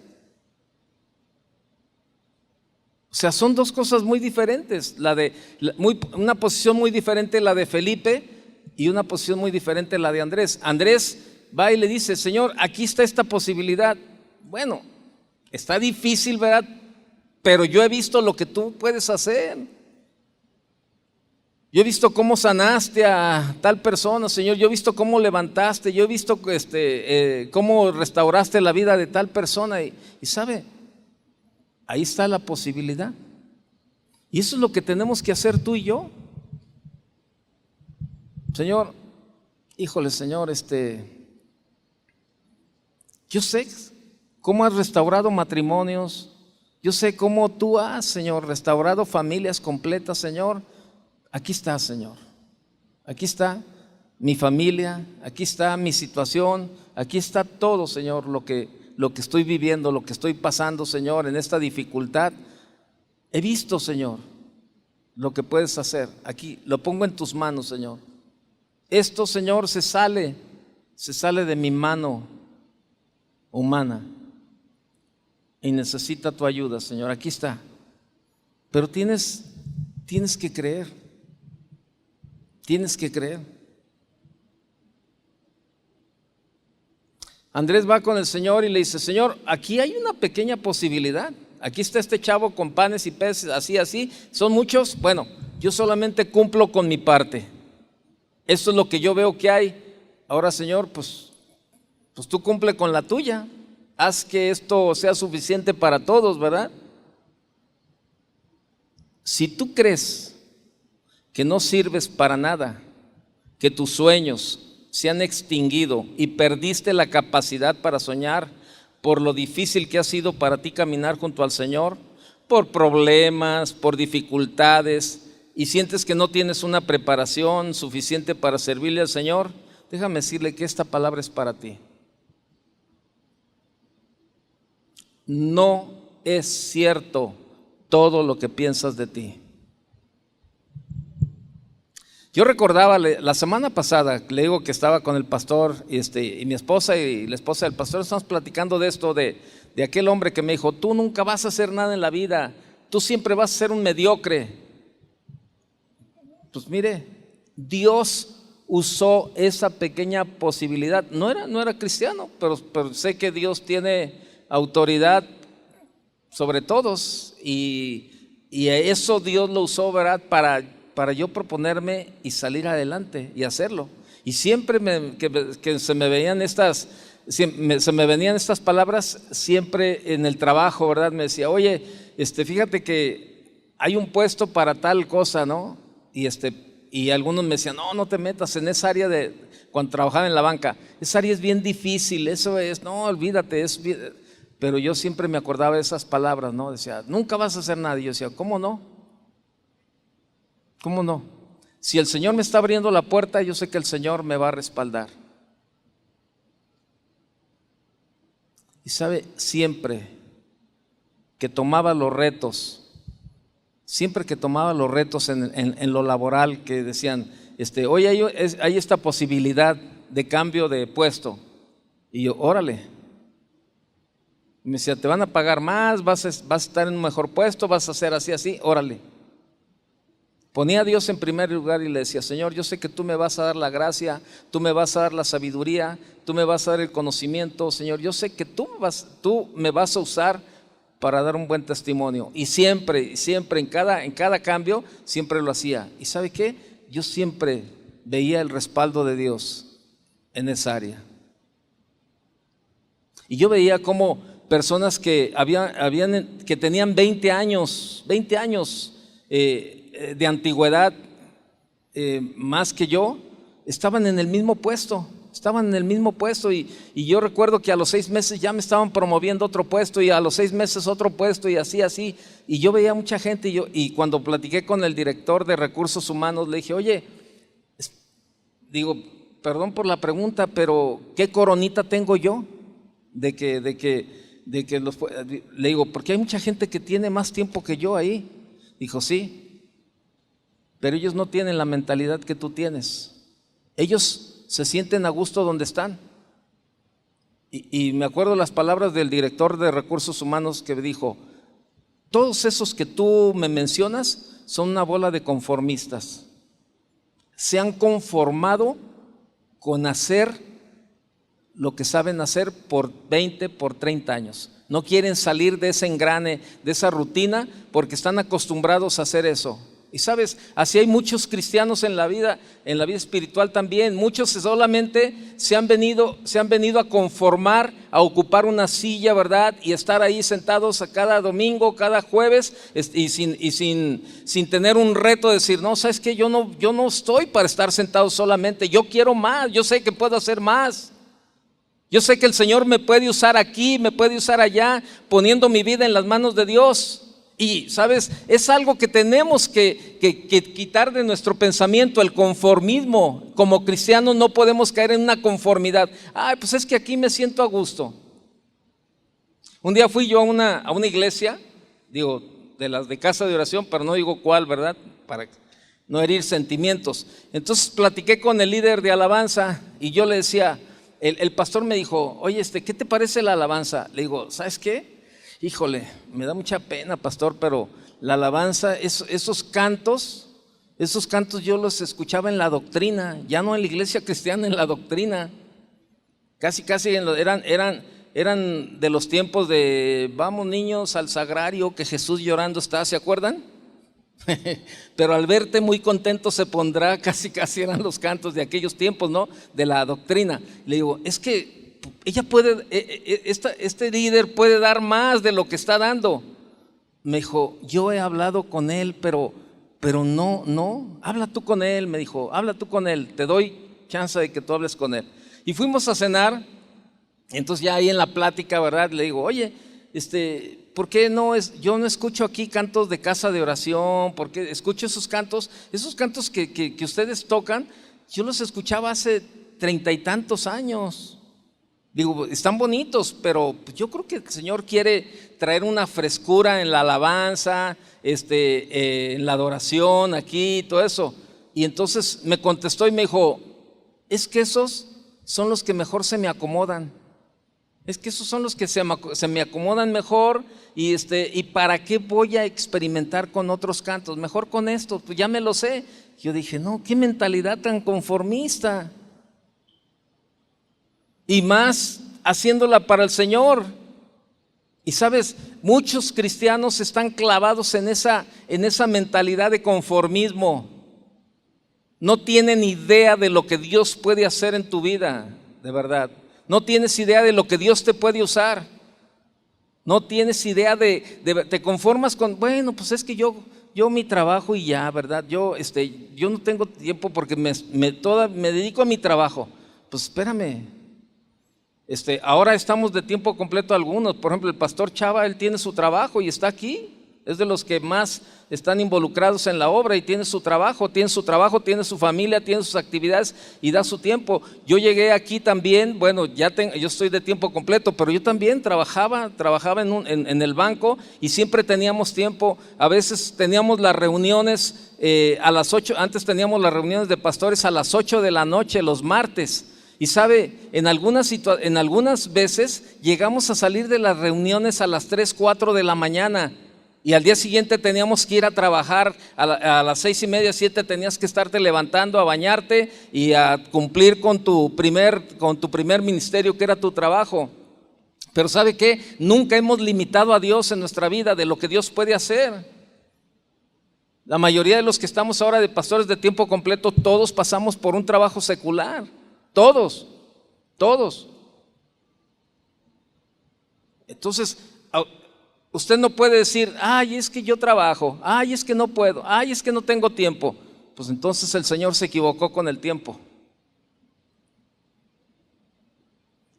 [SPEAKER 1] O sea, son dos cosas muy diferentes. Una posición muy diferente la de Felipe y una posición muy diferente la de Andrés. Andrés va y le dice: Señor, aquí está esta posibilidad. Bueno, está difícil, ¿verdad? Pero yo he visto lo que tú puedes hacer. Yo he visto cómo sanaste a tal persona, Señor. Yo he visto cómo levantaste. Yo he visto cómo restauraste la vida de tal persona. Y ¿sabe? Ahí está la posibilidad. Y eso es lo que tenemos que hacer tú y yo. Señor, híjole, Señor, yo sé cómo has restaurado matrimonios. Yo sé cómo tú has, Señor, restaurado familias completas, Señor. Aquí está, Señor. Aquí está mi familia, aquí está mi situación, aquí está todo, Señor, lo que estoy viviendo, lo que estoy pasando, Señor, en esta dificultad. He visto, Señor, lo que puedes hacer. Aquí lo pongo en tus manos, Señor. Esto, Señor, se sale de mi mano humana y necesita tu ayuda, Señor. Aquí está. Pero tienes que creer. Tienes que creer. Andrés va con el Señor y le dice: Señor, aquí hay una pequeña posibilidad. Aquí está este chavo con panes y peces, así. Son muchos. Bueno, yo solamente cumplo con mi parte. Esto es lo que yo veo que hay. Ahora, Señor, pues tú cumple con la tuya. Haz que esto sea suficiente para todos, ¿verdad? Si tú crees que no sirves para nada, que tus sueños se han extinguido y perdiste la capacidad para soñar por lo difícil que ha sido para ti caminar junto al Señor, por problemas, por dificultades, y sientes que no tienes una preparación suficiente para servirle al Señor, déjame decirle que esta palabra es para ti. No es cierto todo lo que piensas de ti. Yo recordaba la semana pasada, le digo que estaba con el pastor y mi esposa y la esposa del pastor, estamos platicando de esto, de aquel hombre que me dijo: tú nunca vas a hacer nada en la vida, tú siempre vas a ser un mediocre. Pues mire, Dios usó esa pequeña posibilidad. No era cristiano, pero sé que Dios tiene autoridad sobre todos y eso Dios lo usó, ¿verdad? Para yo proponerme y salir adelante y hacerlo. Y siempre que se me venían estas palabras, siempre en el trabajo, ¿verdad? Me decía: oye, fíjate que hay un puesto para tal cosa, ¿no? Y algunos me decían: no te metas en esa área cuando trabajaba en la banca. Esa área es bien difícil, no, olvídate, pero yo siempre me acordaba de esas palabras, ¿no? Decía: nunca vas a hacer nada. Y yo decía: ¿cómo no? ¿Cómo no? Si el Señor me está abriendo la puerta, yo sé que el Señor me va a respaldar. Y Y sabe, siempre que tomaba los retos, en lo laboral, que decían, oye, hay esta posibilidad de cambio de puesto. Y yo, órale. Y me decía, te van a pagar más, vas a estar en un mejor puesto, vas a hacer así, órale. Ponía a Dios en primer lugar y le decía, Señor, yo sé que tú me vas a dar la gracia, tú me vas a dar la sabiduría, tú me vas a dar el conocimiento, Señor, yo sé que tú me vas a usar para dar un buen testimonio. Y siempre, en cada cambio, siempre lo hacía. ¿Y sabe qué? Yo siempre veía el respaldo de Dios en esa área. Y yo veía como personas que que tenían 20 años de antigüedad, más que yo, estaban en el mismo puesto. Y yo recuerdo que a los 6 meses ya me estaban promoviendo otro puesto, y a los 6 meses otro puesto, y así. Y yo veía mucha gente, y cuando platiqué con el director de recursos humanos, le dije, oye, digo, perdón por la pregunta, pero ¿qué coronita tengo yo? Le digo, porque hay mucha gente que tiene más tiempo que yo ahí. Dijo, sí, pero ellos no tienen la mentalidad que tú tienes. Ellos se sienten a gusto donde están. Y me acuerdo las palabras del director de recursos humanos que dijo, todos esos que tú me mencionas son una bola de conformistas. Se han conformado con hacer lo que saben hacer por 20, por 30 años. No quieren salir de ese engrane, de esa rutina, porque están acostumbrados a hacer eso. Y sabes, así hay muchos cristianos en la vida espiritual también. Muchos solamente se han venido a conformar, a ocupar una silla, ¿verdad? Y estar ahí sentados a cada domingo, cada jueves, y sin tener un reto de decir, no, ¿sabes qué? Yo no estoy para estar sentado solamente, yo quiero más, yo sé que puedo hacer más. Yo sé que el Señor me puede usar aquí, me puede usar allá, poniendo mi vida en las manos de Dios. Y, ¿sabes? Es algo que tenemos que quitar de nuestro pensamiento, el conformismo. Como cristianos no podemos caer en una conformidad. Ay, pues es que aquí me siento a gusto. Un día fui yo a una iglesia, digo, de las de casa de oración, pero no digo cuál, ¿verdad? Para no herir sentimientos. Entonces platiqué con el líder de alabanza y yo le decía, el pastor me dijo, oye, ¿qué te parece la alabanza? Le digo, ¿sabes qué? Híjole, me da mucha pena, pastor, pero la alabanza, esos cantos yo los escuchaba en la doctrina, ya no en la iglesia cristiana, en la doctrina. Casi eran de los tiempos de, vamos niños al sagrario, que Jesús llorando está, ¿se acuerdan? Pero al verte muy contento se pondrá, casi eran los cantos de aquellos tiempos, ¿no? De la doctrina. Le digo, es que ella puede, este líder puede dar más de lo que está dando. Me dijo, yo he hablado con él, pero no, habla tú con él, me dijo, habla tú con él, te doy chance de que tú hables con él. Y fuimos a cenar, entonces ya ahí en la plática, ¿verdad? Le digo, oye, ¿por qué yo no escucho aquí cantos de casa de oración? Porque escucho esos cantos que ustedes tocan, yo los escuchaba hace 30 y tantos años. Digo, están bonitos, pero yo creo que el Señor quiere traer una frescura en la alabanza, en la adoración aquí, todo eso. Y entonces me contestó y me dijo, es que esos son los que mejor se me acomodan. Es que esos son los que se me acomodan mejor, y ¿para qué voy a experimentar con otros cantos? Mejor con esto, pues ya me lo sé. Yo dije, no, qué mentalidad tan conformista. Y más haciéndola para el Señor. Y sabes, muchos cristianos están clavados en esa mentalidad de conformismo. No tienen idea de lo que Dios puede hacer en tu vida, de verdad. No tienes idea de lo que Dios te puede usar. No tienes idea te conformas con, bueno, pues es que yo mi trabajo y ya, ¿verdad? Yo no tengo tiempo porque me dedico a mi trabajo. Pues espérame. Ahora estamos de tiempo completo algunos. Por ejemplo, el pastor Chava, él tiene su trabajo y está aquí. es de los que más están involucrados en la obra y tiene su trabajo, tiene su familia, tiene sus actividades y da su tiempo. Yo llegué aquí también, bueno, yo estoy de tiempo completo, pero yo también trabajaba en el banco y siempre teníamos tiempo. A veces teníamos las reuniones a las 8, antes teníamos las reuniones de pastores a las 8 de la noche, los martes. Y sabe, en algunas veces llegamos a salir de las reuniones a las 3, 4 de la mañana y al día siguiente teníamos que ir a trabajar a las 6:30, 7 tenías que estarte levantando a bañarte y a cumplir con tu primer ministerio, que era tu trabajo. Pero ¿sabe qué? Nunca hemos limitado a Dios en nuestra vida de lo que Dios puede hacer. La mayoría de los que estamos ahora de pastores de tiempo completo, todos pasamos por un trabajo secular. Todos. Entonces, usted no puede decir, ay, es que yo trabajo, ay, es que no puedo, ay, es que no tengo tiempo. Pues entonces el Señor se equivocó con el tiempo.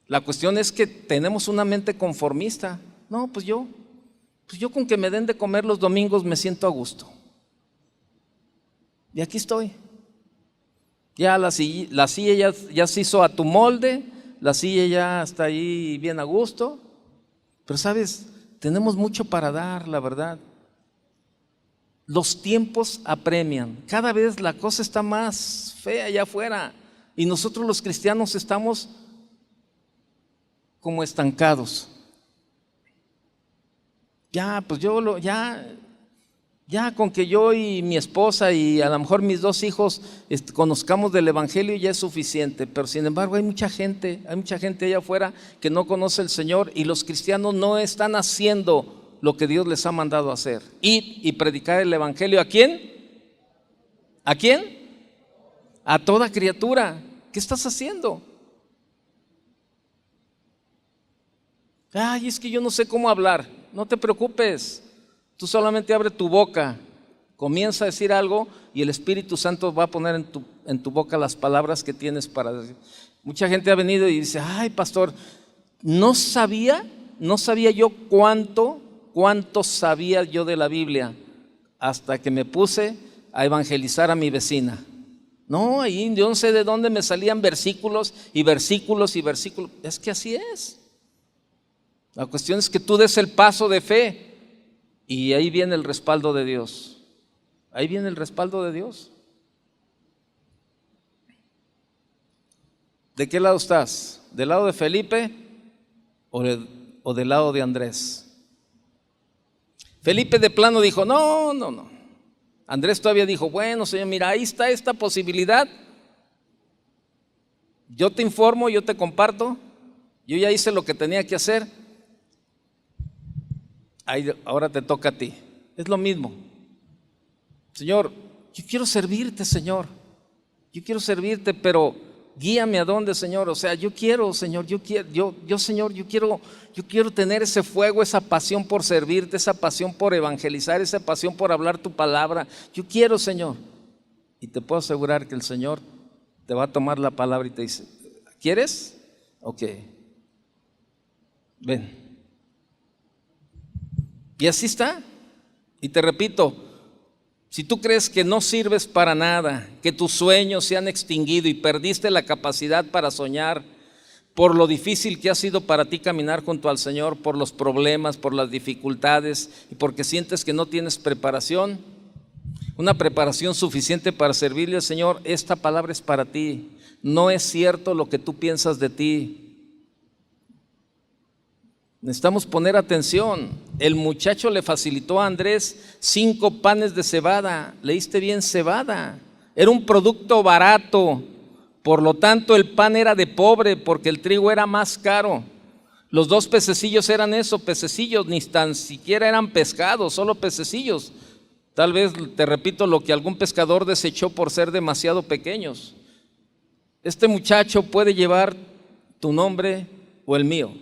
[SPEAKER 1] La cuestión es que tenemos una mente conformista. No, pues yo con que me den de comer los domingos me siento a gusto. Y aquí estoy. Ya la silla ya se hizo a tu molde, la silla ya está ahí bien a gusto. Pero sabes, tenemos mucho para dar, la verdad. Los tiempos apremian. Cada vez la cosa está más fea allá afuera. Y nosotros los cristianos estamos como estancados. Ya con que yo y mi esposa y a lo mejor mis 2 hijos conozcamos del evangelio ya es suficiente. Pero sin embargo hay mucha gente allá afuera que no conoce al Señor y los cristianos no están haciendo lo que Dios les ha mandado hacer. Ir y predicar el evangelio. ¿A quién? ¿A quién? A toda criatura. ¿Qué estás haciendo? Ay, es que yo no sé cómo hablar. No te preocupes. Tú solamente abre tu boca, comienza a decir algo y el Espíritu Santo va a poner en tu boca las palabras que tienes para decir. Mucha gente ha venido y dice, ay, pastor, no sabía yo cuánto sabía yo de la Biblia hasta que me puse a evangelizar a mi vecina. No, ahí yo no sé de dónde me salían versículos y versículos y versículos. Es que así es. La cuestión es que tú des el paso de fe. Y ahí viene el respaldo de Dios. Ahí viene el respaldo de Dios. ¿De qué lado estás? ¿Del lado de Felipe o del lado de Andrés? Felipe de plano dijo, no. Andrés todavía dijo, bueno, Señor, mira, ahí está esta posibilidad. Yo te informo, yo te comparto. Yo ya hice lo que tenía que hacer. Ahora te toca a ti. Es lo mismo. Señor, yo quiero servirte, Señor. Yo quiero servirte, pero guíame a dónde, Señor. O sea, yo quiero, Señor, Señor, yo quiero tener ese fuego, esa pasión por servirte, esa pasión por evangelizar, esa pasión por hablar tu palabra. Yo quiero, Señor. Y te puedo asegurar que el Señor te va a tomar la palabra y te dice, ¿quieres? Ok. Ven. Y así está. Y te repito, si tú crees que no sirves para nada, que tus sueños se han extinguido y perdiste la capacidad para soñar, por lo difícil que ha sido para ti caminar junto al Señor, por los problemas, por las dificultades y porque sientes que no tienes preparación, una preparación suficiente para servirle al Señor, esta palabra es para ti. No es cierto lo que tú piensas de ti. Necesitamos poner atención. El muchacho le facilitó a Andrés 5 panes de cebada. ¿Leíste bien? Cebada. Era un producto barato. Por lo tanto, el pan era de pobre porque el trigo era más caro. Los 2 pececillos eran eso, pececillos, ni tan siquiera eran pescados, solo pececillos. Tal vez, te repito, lo que algún pescador desechó por ser demasiado pequeños. Este muchacho puede llevar tu nombre o el mío.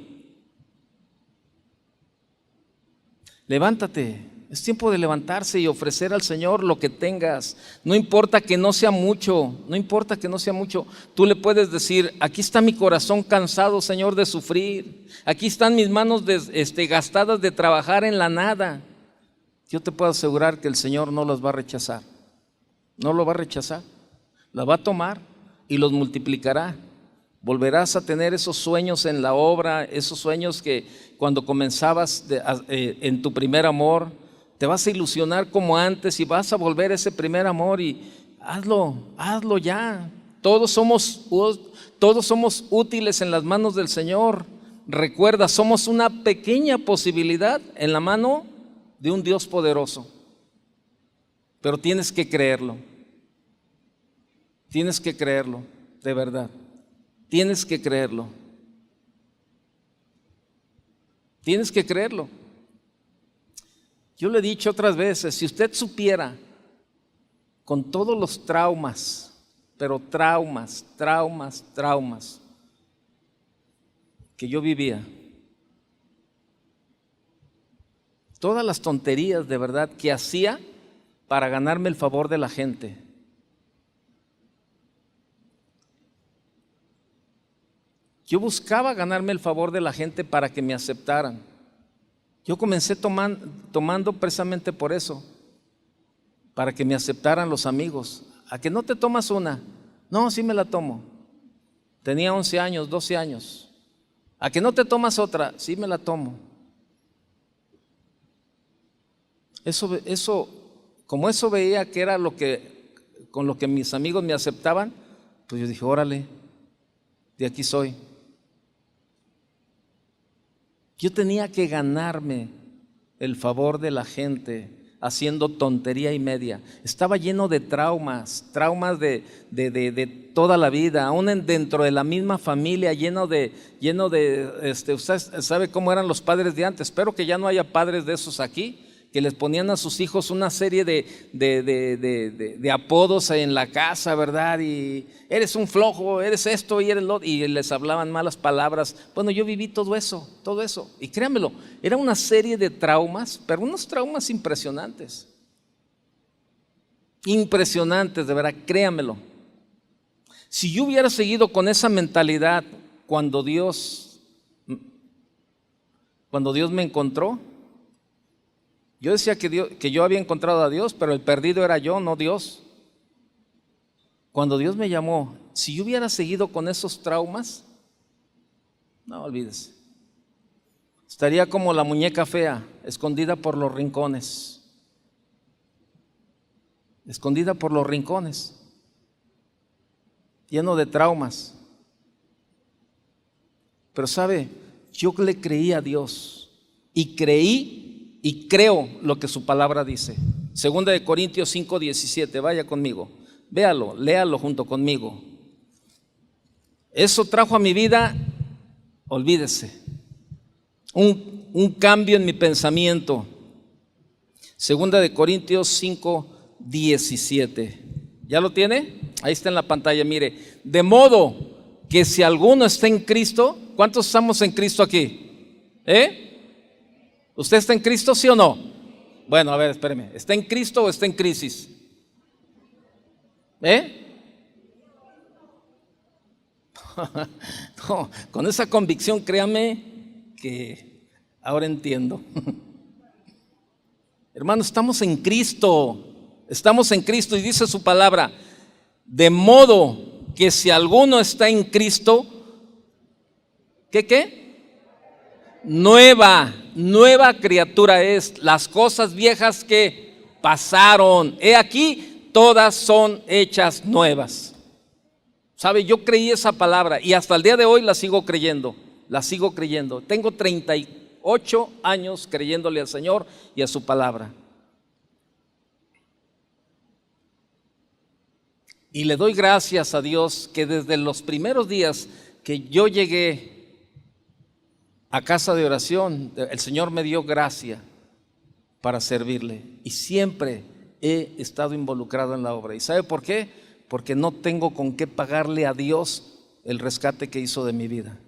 [SPEAKER 1] Levántate, es tiempo de levantarse y ofrecer al Señor lo que tengas. No importa que no sea mucho, Tú le puedes decir, aquí está mi corazón cansado, Señor, de sufrir. Aquí están mis manos gastadas de trabajar en la nada. yo te puedo asegurar que el Señor no los va a rechazar. No lo va a rechazar. La va a tomar y los multiplicará. Volverás a tener esos sueños en la obra, esos sueños que cuando comenzabas en tu primer amor, te vas a ilusionar como antes y vas a volver a ese primer amor y hazlo ya. Todos somos útiles en las manos del Señor. Recuerda, somos una pequeña posibilidad en la mano de un Dios poderoso. Pero tienes que creerlo. Tienes que creerlo, de verdad. Tienes que creerlo. Tienes que creerlo. Yo le he dicho otras veces, si usted supiera con todos los traumas, pero traumas que yo vivía, todas las tonterías de verdad que hacía para ganarme el favor de la gente. Yo buscaba ganarme el favor de la gente para que me aceptaran. Yo comencé tomando precisamente por eso, para que me aceptaran los amigos. ¿A que no te tomas una? No, sí me la tomo. Tenía 11 años, 12 años. ¿A que no te tomas otra? Sí me la tomo. Como eso veía que era con lo que mis amigos me aceptaban, pues yo dije, órale, de aquí soy. Yo tenía que ganarme el favor de la gente haciendo tontería y media. Estaba lleno de traumas de toda la vida, aún dentro de la misma familia, lleno de usted sabe cómo eran los padres de antes. Espero que ya no haya padres de esos aquí, que les ponían a sus hijos una serie de apodos en la casa, ¿verdad? Y eres un flojo, eres esto y eres lo otro, y les hablaban malas palabras. Bueno, yo viví todo eso, y créanmelo, era una serie de traumas, pero unos traumas impresionantes, de verdad, créanmelo. Si yo hubiera seguido con esa mentalidad cuando Dios me encontró, yo decía que yo había encontrado a Dios, pero el perdido era yo, no Dios. Cuando Dios me llamó, si yo hubiera seguido con esos traumas, no olvides, estaría como la muñeca fea, escondida por los rincones. Escondida por los rincones, lleno de traumas. Pero sabe, yo le creí a Dios y creo lo que su palabra dice. Segunda de Corintios 5:17, vaya conmigo, véalo, léalo junto conmigo. Eso trajo a mi vida, olvídese, un cambio en mi pensamiento. Segunda de Corintios 5:17, ¿ya lo tiene? Ahí está en la pantalla, mire. De modo que si alguno está en Cristo, ¿cuántos estamos en Cristo aquí? ¿Usted está en Cristo, sí o no? Bueno, a ver, espéreme. ¿Está en Cristo o está en crisis? No, con esa convicción, créame que ahora entiendo. Hermano, estamos en Cristo y dice su palabra, de modo que si alguno está en Cristo, ¿qué? Nueva criatura es. Las cosas viejas que pasaron, he aquí, todas son hechas nuevas. ¿Sabe? Yo creí esa palabra y hasta el día de hoy la sigo creyendo. Tengo 38 años creyéndole al Señor y a su palabra. Y le doy gracias a Dios que desde los primeros días que yo llegué a casa de oración, el Señor me dio gracia para servirle y siempre he estado involucrado en la obra. ¿Y sabe por qué? Porque no tengo con qué pagarle a Dios el rescate que hizo de mi vida.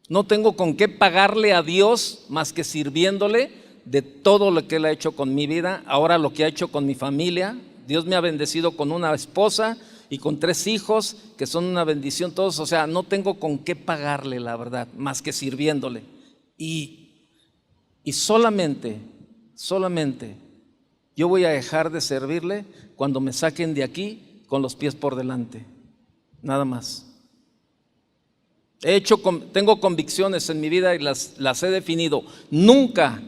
[SPEAKER 1] No tengo con qué pagarle a Dios más que sirviéndole de todo lo que Él ha hecho con mi vida, ahora lo que ha hecho con mi familia. Dios me ha bendecido con una esposa y con 3 hijos que son una bendición todos, o sea, no tengo con qué pagarle, la verdad, más que sirviéndole. Y solamente solamente yo voy a dejar de servirle cuando me saquen de aquí con los pies por delante, nada más. Tengo convicciones en mi vida y las he definido. Nunca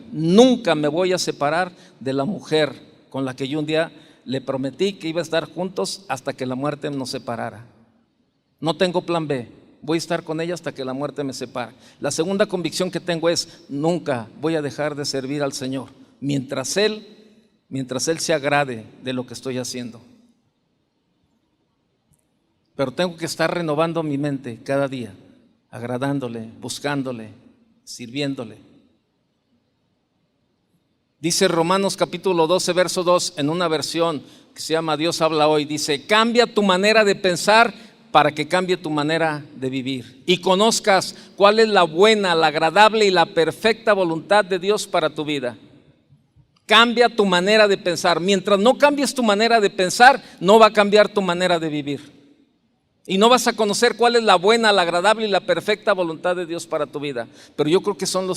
[SPEAKER 1] me voy a separar de la mujer con la que yo un día le prometí que iba a estar juntos hasta que la muerte nos separara. No tengo plan B, voy a estar con ella hasta que la muerte me separe. La segunda convicción que tengo es: nunca voy a dejar de servir al Señor mientras Él se agrade de lo que estoy haciendo. Pero tengo que estar renovando mi mente cada día, agradándole, buscándole, sirviéndole. Dice Romanos capítulo 12, verso 2, en una versión que se llama Dios habla hoy, dice: cambia tu manera de pensar para que cambie tu manera de vivir y conozcas cuál es la buena, la agradable y la perfecta voluntad de Dios para tu vida. Cambia tu manera de pensar. Mientras no cambies tu manera de pensar, no va a cambiar tu manera de vivir. Y no vas a conocer cuál es la buena, la agradable y la perfecta voluntad de Dios para tu vida. Pero yo creo que son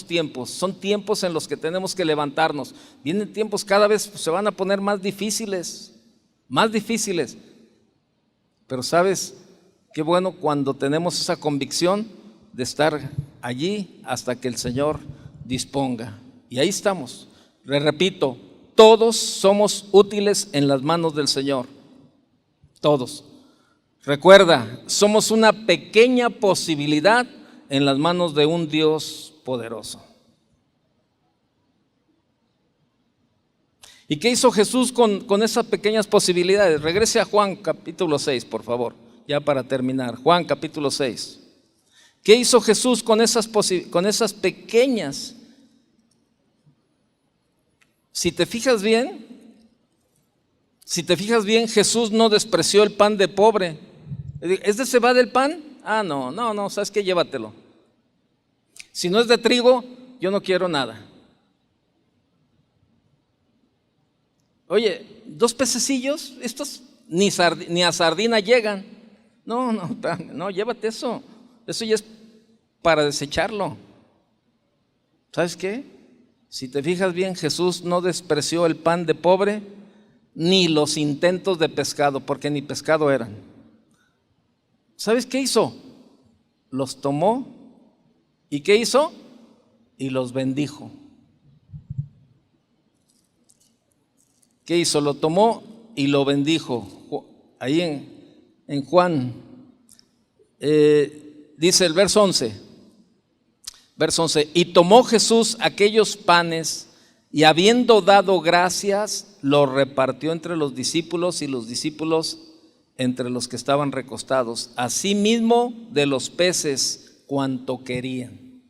[SPEAKER 1] tiempos en los que tenemos que levantarnos. Vienen tiempos, cada vez se van a poner más difíciles. Pero ¿sabes qué bueno cuando tenemos esa convicción de estar allí hasta que el Señor disponga? Y ahí estamos. Le repito, todos somos útiles en las manos del Señor. Todos. Recuerda, somos una pequeña posibilidad en las manos de un Dios poderoso. ¿Y qué hizo Jesús con esas pequeñas posibilidades? Regrese a Juan capítulo 6, por favor, ya para terminar. Juan capítulo 6. ¿Qué hizo Jesús con esas pequeñas? Si te fijas bien, Jesús no despreció el pan de pobre. ¿Es de cebada el pan? No, ¿sabes qué? Llévatelo. Si no es de trigo, yo no quiero nada. Oye, 2 pececillos, estos ni a sardina llegan. No, llévate eso. Eso ya es para desecharlo. ¿Sabes qué? Si te fijas bien, Jesús no despreció el pan de pobre ni los intentos de pescado, porque ni pescado eran. ¿Sabes qué hizo? Los tomó. ¿Y qué hizo? Y los bendijo. ¿Qué hizo? Lo tomó y lo bendijo. Ahí en Juan, dice el verso 11. Y tomó Jesús aquellos panes y habiendo dado gracias, los repartió entre los discípulos y los discípulos entre los que estaban recostados, asimismo de los peces cuanto querían.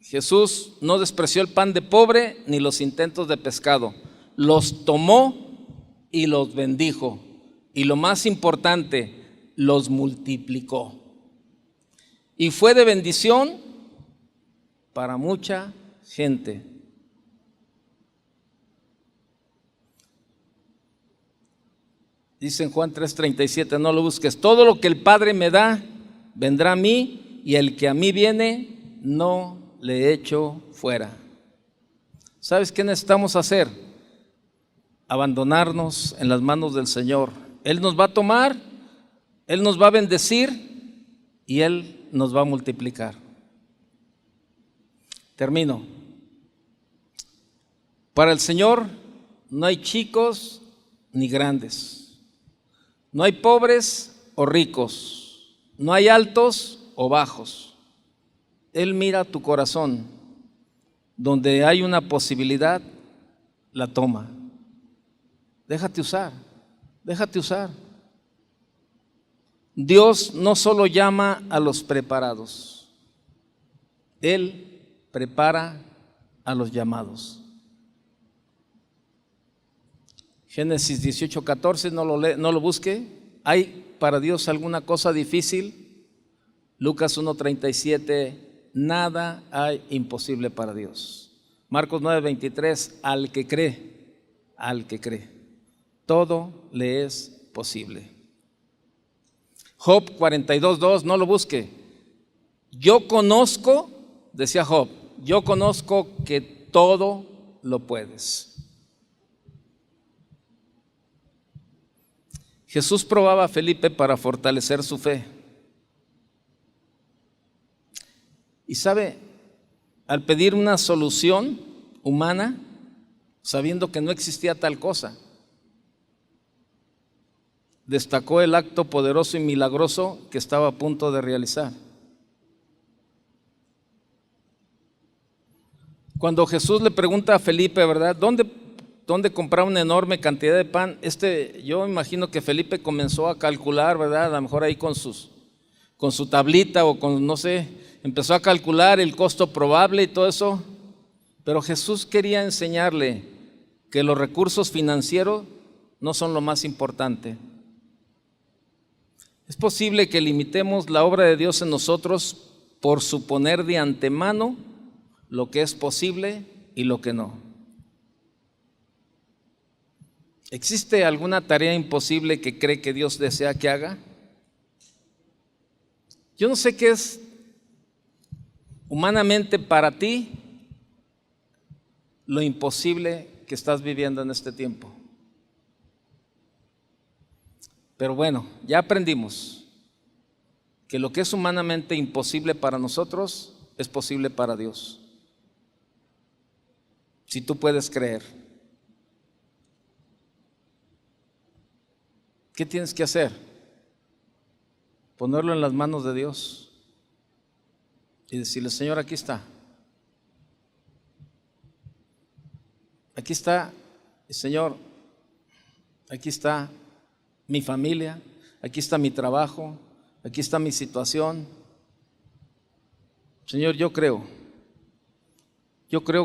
[SPEAKER 1] Jesús no despreció el pan de pobre ni los intentos de pescado, los tomó y los bendijo, y lo más importante, los multiplicó, y fue de bendición para mucha gente. Dice en Juan 3:37, no lo busques, todo lo que el Padre me da, vendrá a mí, y el que a mí viene, no le echo fuera. ¿Sabes qué necesitamos hacer? Abandonarnos en las manos del Señor. Él nos va a tomar, Él nos va a bendecir y Él nos va a multiplicar. Termino. Para el Señor no hay chicos ni grandes. No hay pobres o ricos, no hay altos o bajos. Él mira tu corazón, donde hay una posibilidad, la toma. Déjate usar. Dios no solo llama a los preparados, Él prepara a los llamados. Génesis 18:14, no lo busque. ¿Hay para Dios alguna cosa difícil? Lucas 1:37, nada hay imposible para Dios. Marcos 9:23, al que cree, todo le es posible. Job 42:2, no lo busque. Yo conozco decía Job, yo conozco que todo lo puedes. Jesús probaba a Felipe para fortalecer su fe. Y sabe, al pedir una solución humana, sabiendo que no existía tal cosa, destacó el acto poderoso y milagroso que estaba a punto de realizar. Cuando Jesús le pregunta a Felipe, ¿verdad? ¿Dónde comprar una enorme cantidad de pan? Yo imagino que Felipe comenzó a calcular, ¿verdad? A lo mejor ahí con su tablita o con, no sé, empezó a calcular el costo probable y todo eso. Pero Jesús quería enseñarle que los recursos financieros no son lo más importante. Es posible que limitemos la obra de Dios en nosotros por suponer de antemano lo que es posible y lo que no. ¿Existe alguna tarea imposible que cree que Dios desea que haga? Yo no sé qué es humanamente para ti lo imposible que estás viviendo en este tiempo. Pero bueno, ya aprendimos que lo que es humanamente imposible para nosotros es posible para Dios. Si tú puedes creer. ¿Qué tienes que hacer? Ponerlo en las manos de Dios y decirle, Señor, aquí está. Aquí está, Señor, aquí está mi familia, aquí está mi trabajo, aquí está mi situación. Señor, yo creo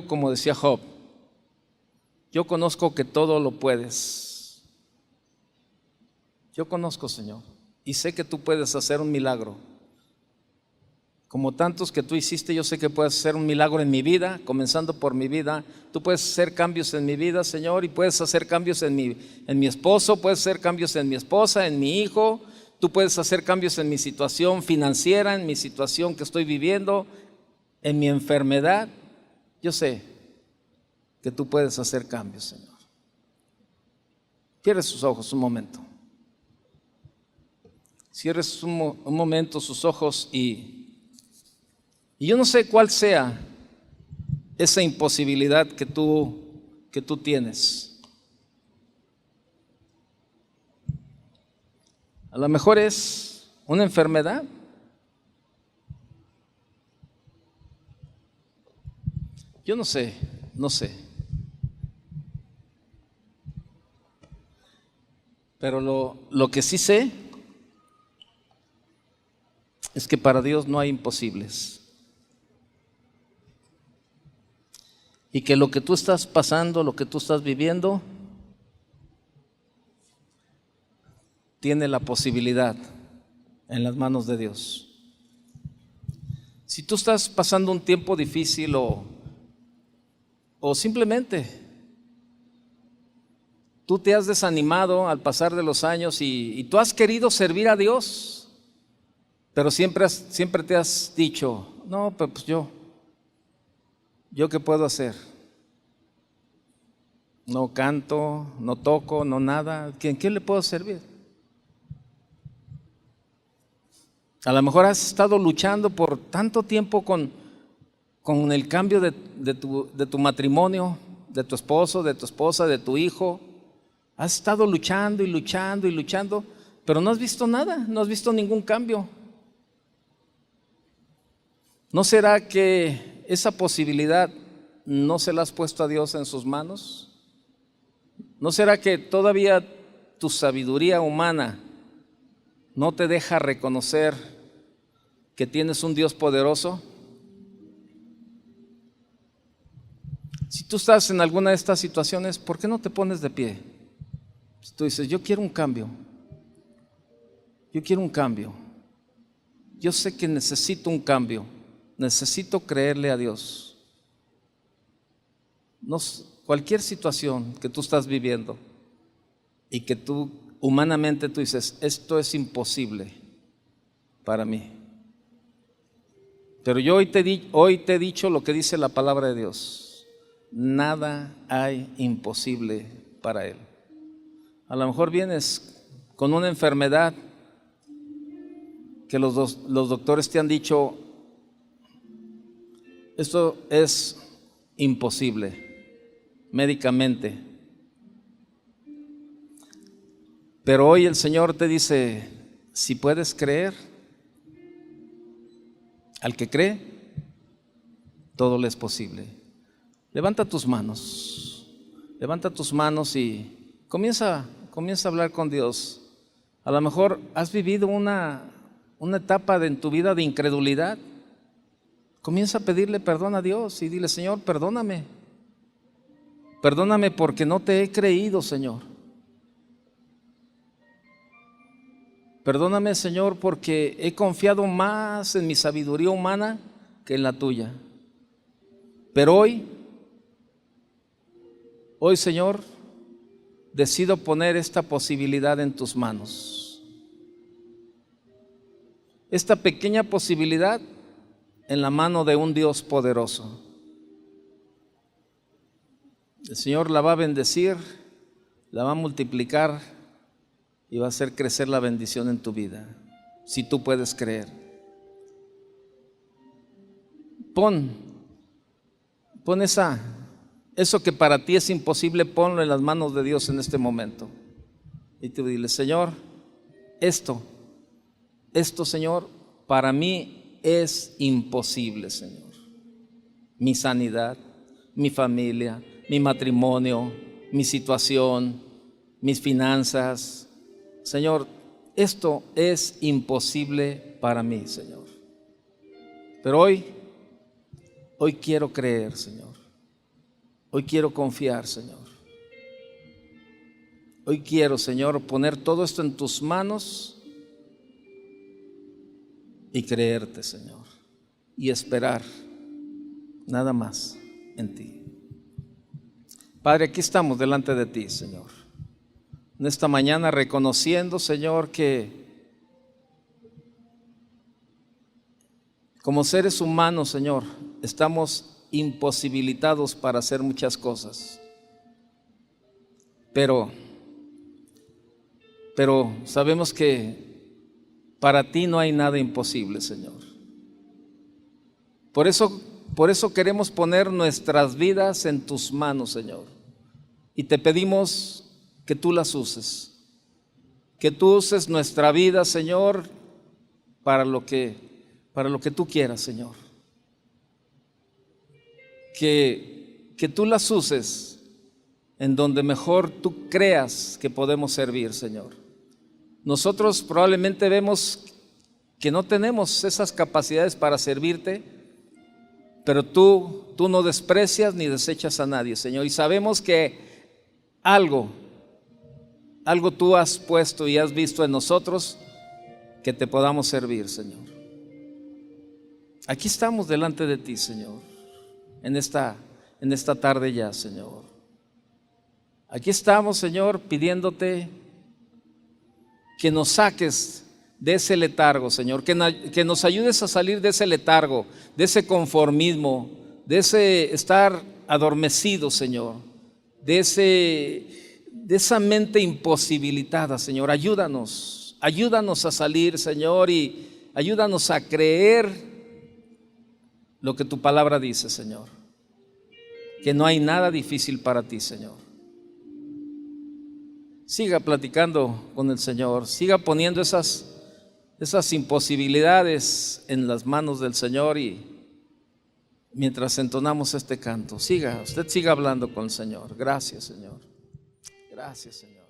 [SPEAKER 1] como decía Job, yo conozco que todo lo puedes. Yo conozco, Señor, y sé que tú puedes hacer un milagro. Como tantos que tú hiciste, yo sé que puedes hacer un milagro en mi vida, comenzando por mi vida. Tú puedes hacer cambios en mi vida, Señor, y puedes hacer cambios en mi esposo, puedes hacer cambios en mi esposa, en mi hijo. Tú puedes hacer cambios en mi situación financiera, en mi situación que estoy viviendo, en mi enfermedad. Yo sé que tú puedes hacer cambios, Señor. Cierre sus ojos un momento. Cierre un momento sus ojos y yo no sé cuál sea esa imposibilidad que tú tienes. A lo mejor es una enfermedad. Yo no sé. Pero lo que sí sé es que para Dios no hay imposibles. Y que lo que tú estás pasando, lo que tú estás viviendo, tiene la posibilidad en las manos de Dios. Si tú estás pasando un tiempo difícil o simplemente tú te has desanimado al pasar de los años y tú has querido servir a Dios, pero siempre te has dicho, no, pues ¿yo qué puedo hacer? No canto, no toco, no nada. ¿En qué le puedo servir? A lo mejor has estado luchando por tanto tiempo con el cambio de tu matrimonio, de tu esposo, de tu esposa, de tu hijo. Has estado luchando y luchando y luchando, pero no has visto nada, no has visto ningún cambio. ¿No será que esa posibilidad no se la has puesto a Dios en sus manos? ¿No será que todavía tu sabiduría humana no te deja reconocer que tienes un Dios poderoso? Si tú estás en alguna de estas situaciones, ¿por qué no te pones de pie? Si tú dices, yo quiero un cambio. Yo sé que necesito un cambio. Necesito creerle a Dios. Cualquier situación que tú estás viviendo y que tú humanamente tú dices, esto es imposible para mí. Pero yo hoy te he dicho lo que dice la palabra de Dios. Nada hay imposible para Él. A lo mejor vienes con una enfermedad que los doctores te han dicho, esto es imposible médicamente. Pero hoy el Señor te dice, si puedes creer, al que cree, todo le es posible. Levanta tus manos y comienza a hablar con Dios. A lo mejor has vivido una etapa en tu vida de incredulidad. Comienza a pedirle perdón a Dios y dile, Señor, perdóname. Perdóname porque no te he creído, Señor. Perdóname, Señor, porque he confiado más en mi sabiduría humana que en la tuya. Pero hoy, Señor, decido poner esta posibilidad en tus manos. Esta pequeña posibilidad en la mano de un Dios poderoso. El Señor la va a bendecir, la va a multiplicar y va a hacer crecer la bendición en tu vida, si tú puedes creer. Pon eso que para ti es imposible, ponlo en las manos de Dios en este momento. Y tú dile, Señor, esto, Señor, para mí es imposible, Señor. Mi sanidad, mi familia, mi matrimonio, mi situación, mis finanzas. Señor, esto es imposible para mí, Señor. Pero hoy quiero creer, Señor. Hoy quiero confiar, Señor. Hoy quiero, Señor, poner todo esto en tus manos y creerte, Señor, y esperar nada más en ti. Padre, aquí estamos delante de ti, Señor. En esta mañana reconociendo, Señor, que como seres humanos, Señor, estamos imposibilitados para hacer muchas cosas. Pero sabemos que para ti no hay nada imposible, Señor. Por eso queremos poner nuestras vidas en tus manos, Señor. Y te pedimos que tú las uses, que tú uses nuestra vida, Señor, para lo que tú quieras, Señor. Que tú las uses en donde mejor tú creas que podemos servir, Señor. Nosotros probablemente vemos que no tenemos esas capacidades para servirte, pero tú no desprecias ni desechas a nadie, Señor. Y sabemos que algo tú has puesto y has visto en nosotros que te podamos servir, Señor. Aquí estamos delante de ti, Señor, en esta tarde ya, Señor. Aquí estamos, Señor, pidiéndote que nos saques de ese letargo, Señor, que nos ayudes a salir de ese letargo, de ese conformismo, de ese estar adormecido, Señor, de esa mente imposibilitada, Señor. Ayúdanos a salir, Señor, y ayúdanos a creer lo que tu palabra dice, Señor, que no hay nada difícil para ti, Señor. Siga platicando con el Señor, siga poniendo esas imposibilidades en las manos del Señor, y mientras entonamos este canto, usted siga hablando con el Señor. Gracias, Señor. Gracias, Señor.